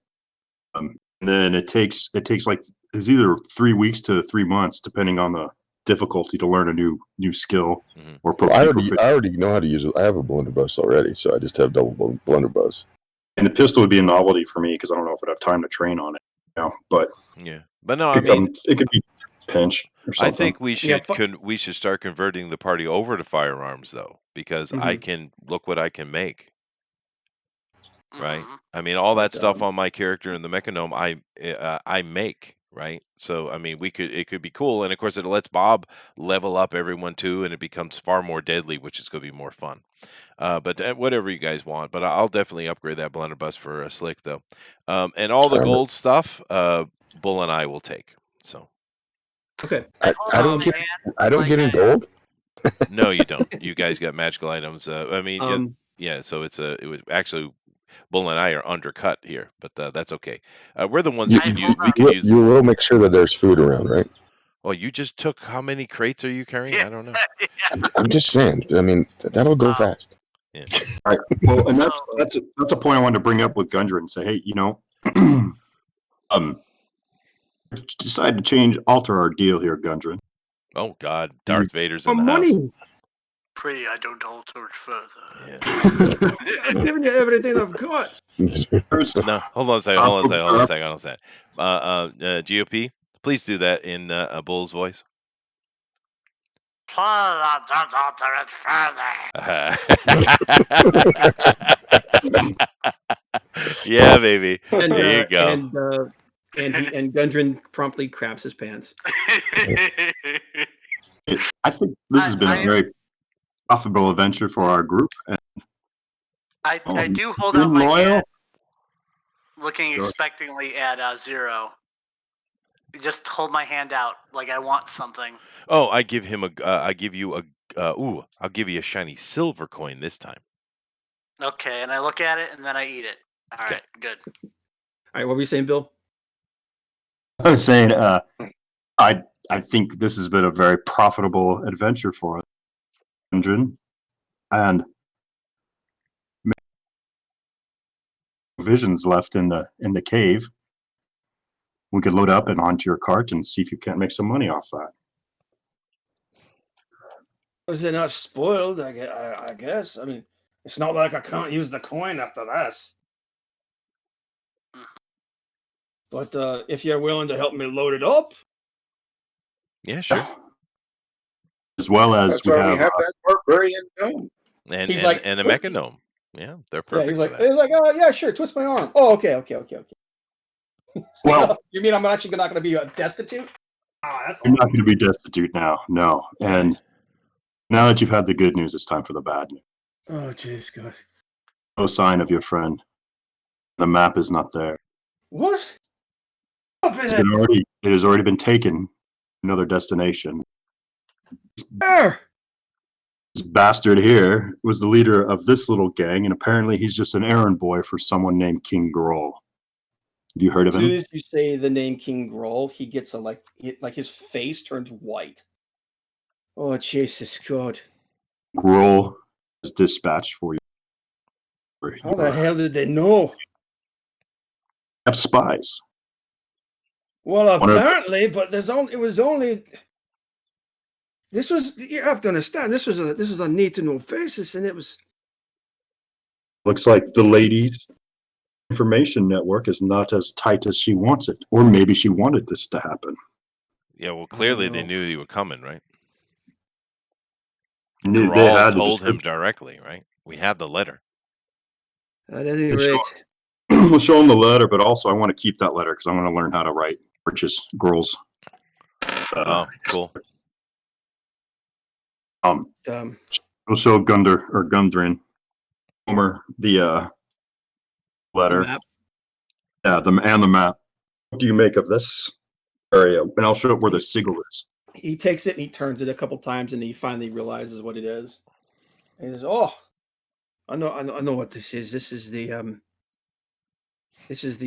and then it takes like it's either 3 weeks to 3 months depending on the difficulty to learn a new skill. Mm-hmm. Or I already know how to use it. I have a blunderbuss already, so I just have double blunderbuss. And the pistol would be a novelty for me because I don't know if I'd have time to train on it. But no, I mean, it could be pinch or something. I think we should start converting the party over to firearms though, because I can look what I can make. Right. I mean, all that stuff on my character in the Mechanome, I make. Right. So, I mean, it could be cool. And of course, it lets Bob level up everyone too. And it becomes far more deadly, which is going to be more fun. But whatever you guys want. But I'll definitely upgrade that blunderbuss for a Slick, though. And all the gold stuff, Bull and I will take. So. Okay. I don't get any gold? No, you don't. You guys got magical items. I mean, so it was actually. Bull and I are undercut here, but that's okay. We're the ones that can use. We can use. You will make sure that there's food around, right? Well, you just took how many crates are you carrying? I don't know. I'm just saying. I mean, that'll go fast. Yeah. All right. Well, and that's a point I wanted to bring up with Gundren and say, hey, Decided to alter our deal here, Gundren. Oh God, Darth Vader's For in the house. money. Pray I don't alter it further. Yeah. I've given you everything I've got. No, hold on a second. GOP, please do that in a Bull's voice. Pray I don't alter it further. Yeah, baby. And, there you go. And Gundren promptly craps his pants. I think this has been a very profitable adventure for our group. And, I do hold out my loyal. hand, looking expectantly at Zero. Just hold my hand out like I want something. Oh, I'll give you a shiny silver coin this time. Okay, and I look at it and then I eat it. All right, good. All right, what were you saying, Bill? I was saying, I think this has been a very profitable adventure for us, and provisions left in the cave. We could load up and onto your cart and see if you can't make some money off that. Was it not spoiled? I guess. I mean, it's not like I can't use the coin after this. But if you're willing to help me load it up, yeah, sure. As well as we have that barbarian gnome, and a mecha gnome. Yeah, they're perfect. Yeah, he's like, oh yeah, sure, twist my arm. Oh, okay. Well, you mean I'm actually not going to be destitute? You're not going to be destitute now, no. And now that you've had the good news, it's time for the bad news. Oh, jeez, God. No sign of your friend. The map is not there. What? It has already been taken to another destination. There. This bastard here was the leader of this little gang, and apparently he's just an errand boy for someone named King Groll. Have you heard of him? As soon as you say the name King Groll, he gets like his face turns white. Oh, Jesus God. Groll is dispatched for you. How the hell did they know? Have spies. Well, apparently, but you have to understand, this was a need to know basis, and it was. Looks like the lady's information network is not as tight as she wants it, or maybe she wanted this to happen. Yeah, well, clearly they knew you were coming, right? They had told him directly, right? We had the letter. At any rate, we'll show him the letter, but also I want to keep that letter because I want to learn how to purchase girls. Oh, cool. We'll show Gundren Homer the letter. The map. Yeah, the map. What do you make of this area? And I'll show it where the sigil is. He takes it and he turns it a couple times, and he finally realizes what it is. And he says, "Oh, I know what this is. This is the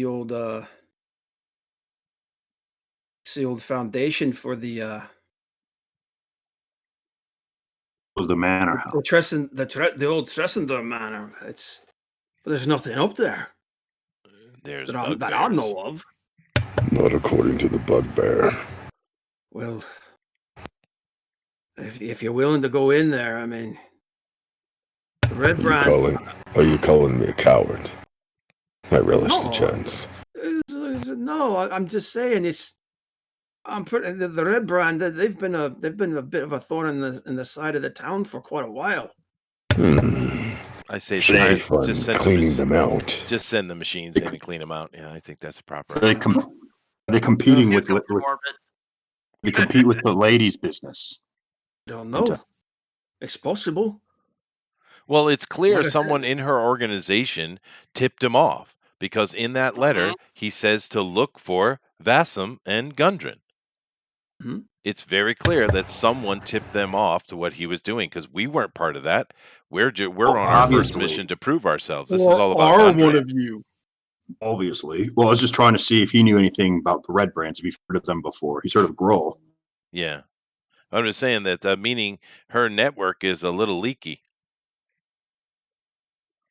old it's the old foundation for the was the manor house. The old Tressender Manor. But there's nothing up there. There's that I know of. Not according to the Bugbear. Well, if you're willing to go in there, I mean, the Red Brand. Are you calling me a coward? I relish the chance. No, I'm just saying I'm pretty. The Red Brand. They've been a bit of a thorn in the side of the town for quite a while. I say just send cleaning them out. Just send the machines in and clean them out. Yeah, I think that's proper. Are they competing with they compete with the ladies' business? I don't know. It's possible. Well, it's clear someone in her organization tipped him off, because in that letter he says to look for Vassum and Gundren. Mm-hmm. It's very clear that someone tipped them off to what he was doing, because we weren't part of that. We're on our first mission to prove ourselves. This is all about Gundren. One of you. Obviously. Well, I was just trying to see if he knew anything about the Red Brands, if you've heard of them before. He's heard of Groll. Yeah. I'm just saying that, meaning her network is a little leaky.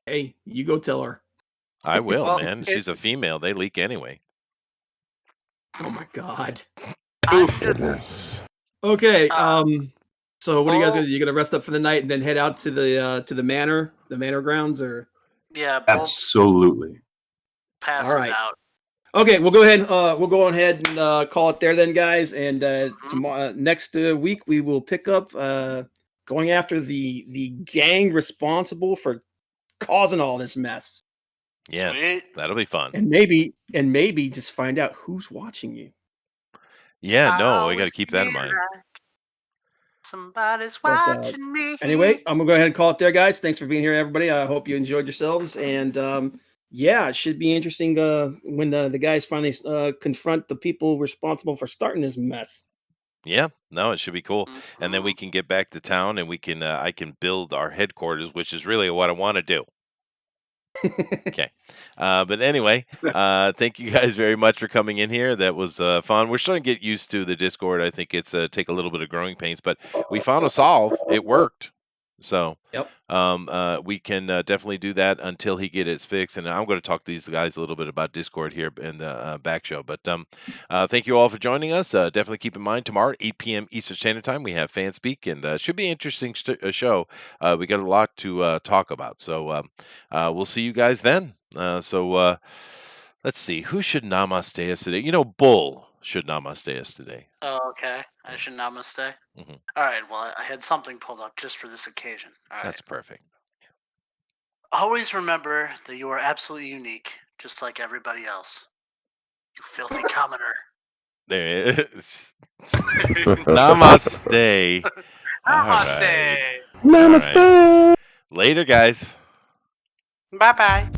Hey, you go tell her. I will, man. She's a female. They leak anyway. Oh my god. Goodness. Okay. So what are you guys gonna do? You gonna rest up for the night and then head out to the manor grounds, or? Yeah, absolutely. Passes out. Okay, we'll go ahead and call it there then, guys. And tomorrow, next week, we will pick up going after the gang responsible for causing all this mess. Yes, sweet. That'll be fun. And maybe just find out who's watching you. Yeah, no, we got to keep that in mind. Somebody's watching me. Anyway, I'm gonna go ahead and call it there, guys. Thanks for being here, everybody. I hope you enjoyed yourselves, and yeah, it should be interesting when the guys finally confront the people responsible for starting this mess. Yeah, no, it should be cool, and then we can get back to town, and we can I can build our headquarters, which is really what I want to do. Okay, but anyway, thank you guys very much for coming in here. That was fun. We're starting to get used to the Discord. I think it's take a little bit of growing pains, but we found a solve. It worked. So yep. We can definitely do that until he gets it fixed. And I'm going to talk to these guys a little bit about Discord here in the back show. But thank you all for joining us. Definitely keep in mind tomorrow at 8 p.m. Eastern Standard Time we have Fan Speak, and should be an interesting show. We got a lot to talk about. So we'll see you guys then. So let's see, who should namaste us today? Bull should namaste us today. Oh, okay. I should namaste. Mm-hmm. All right. Well, I had something pulled up just for this occasion. All right. That's perfect. Always remember that you are absolutely unique, just like everybody else. You filthy commoner. There it is. Namaste. Namaste. Right. Namaste. Right. Later, guys. Bye-bye.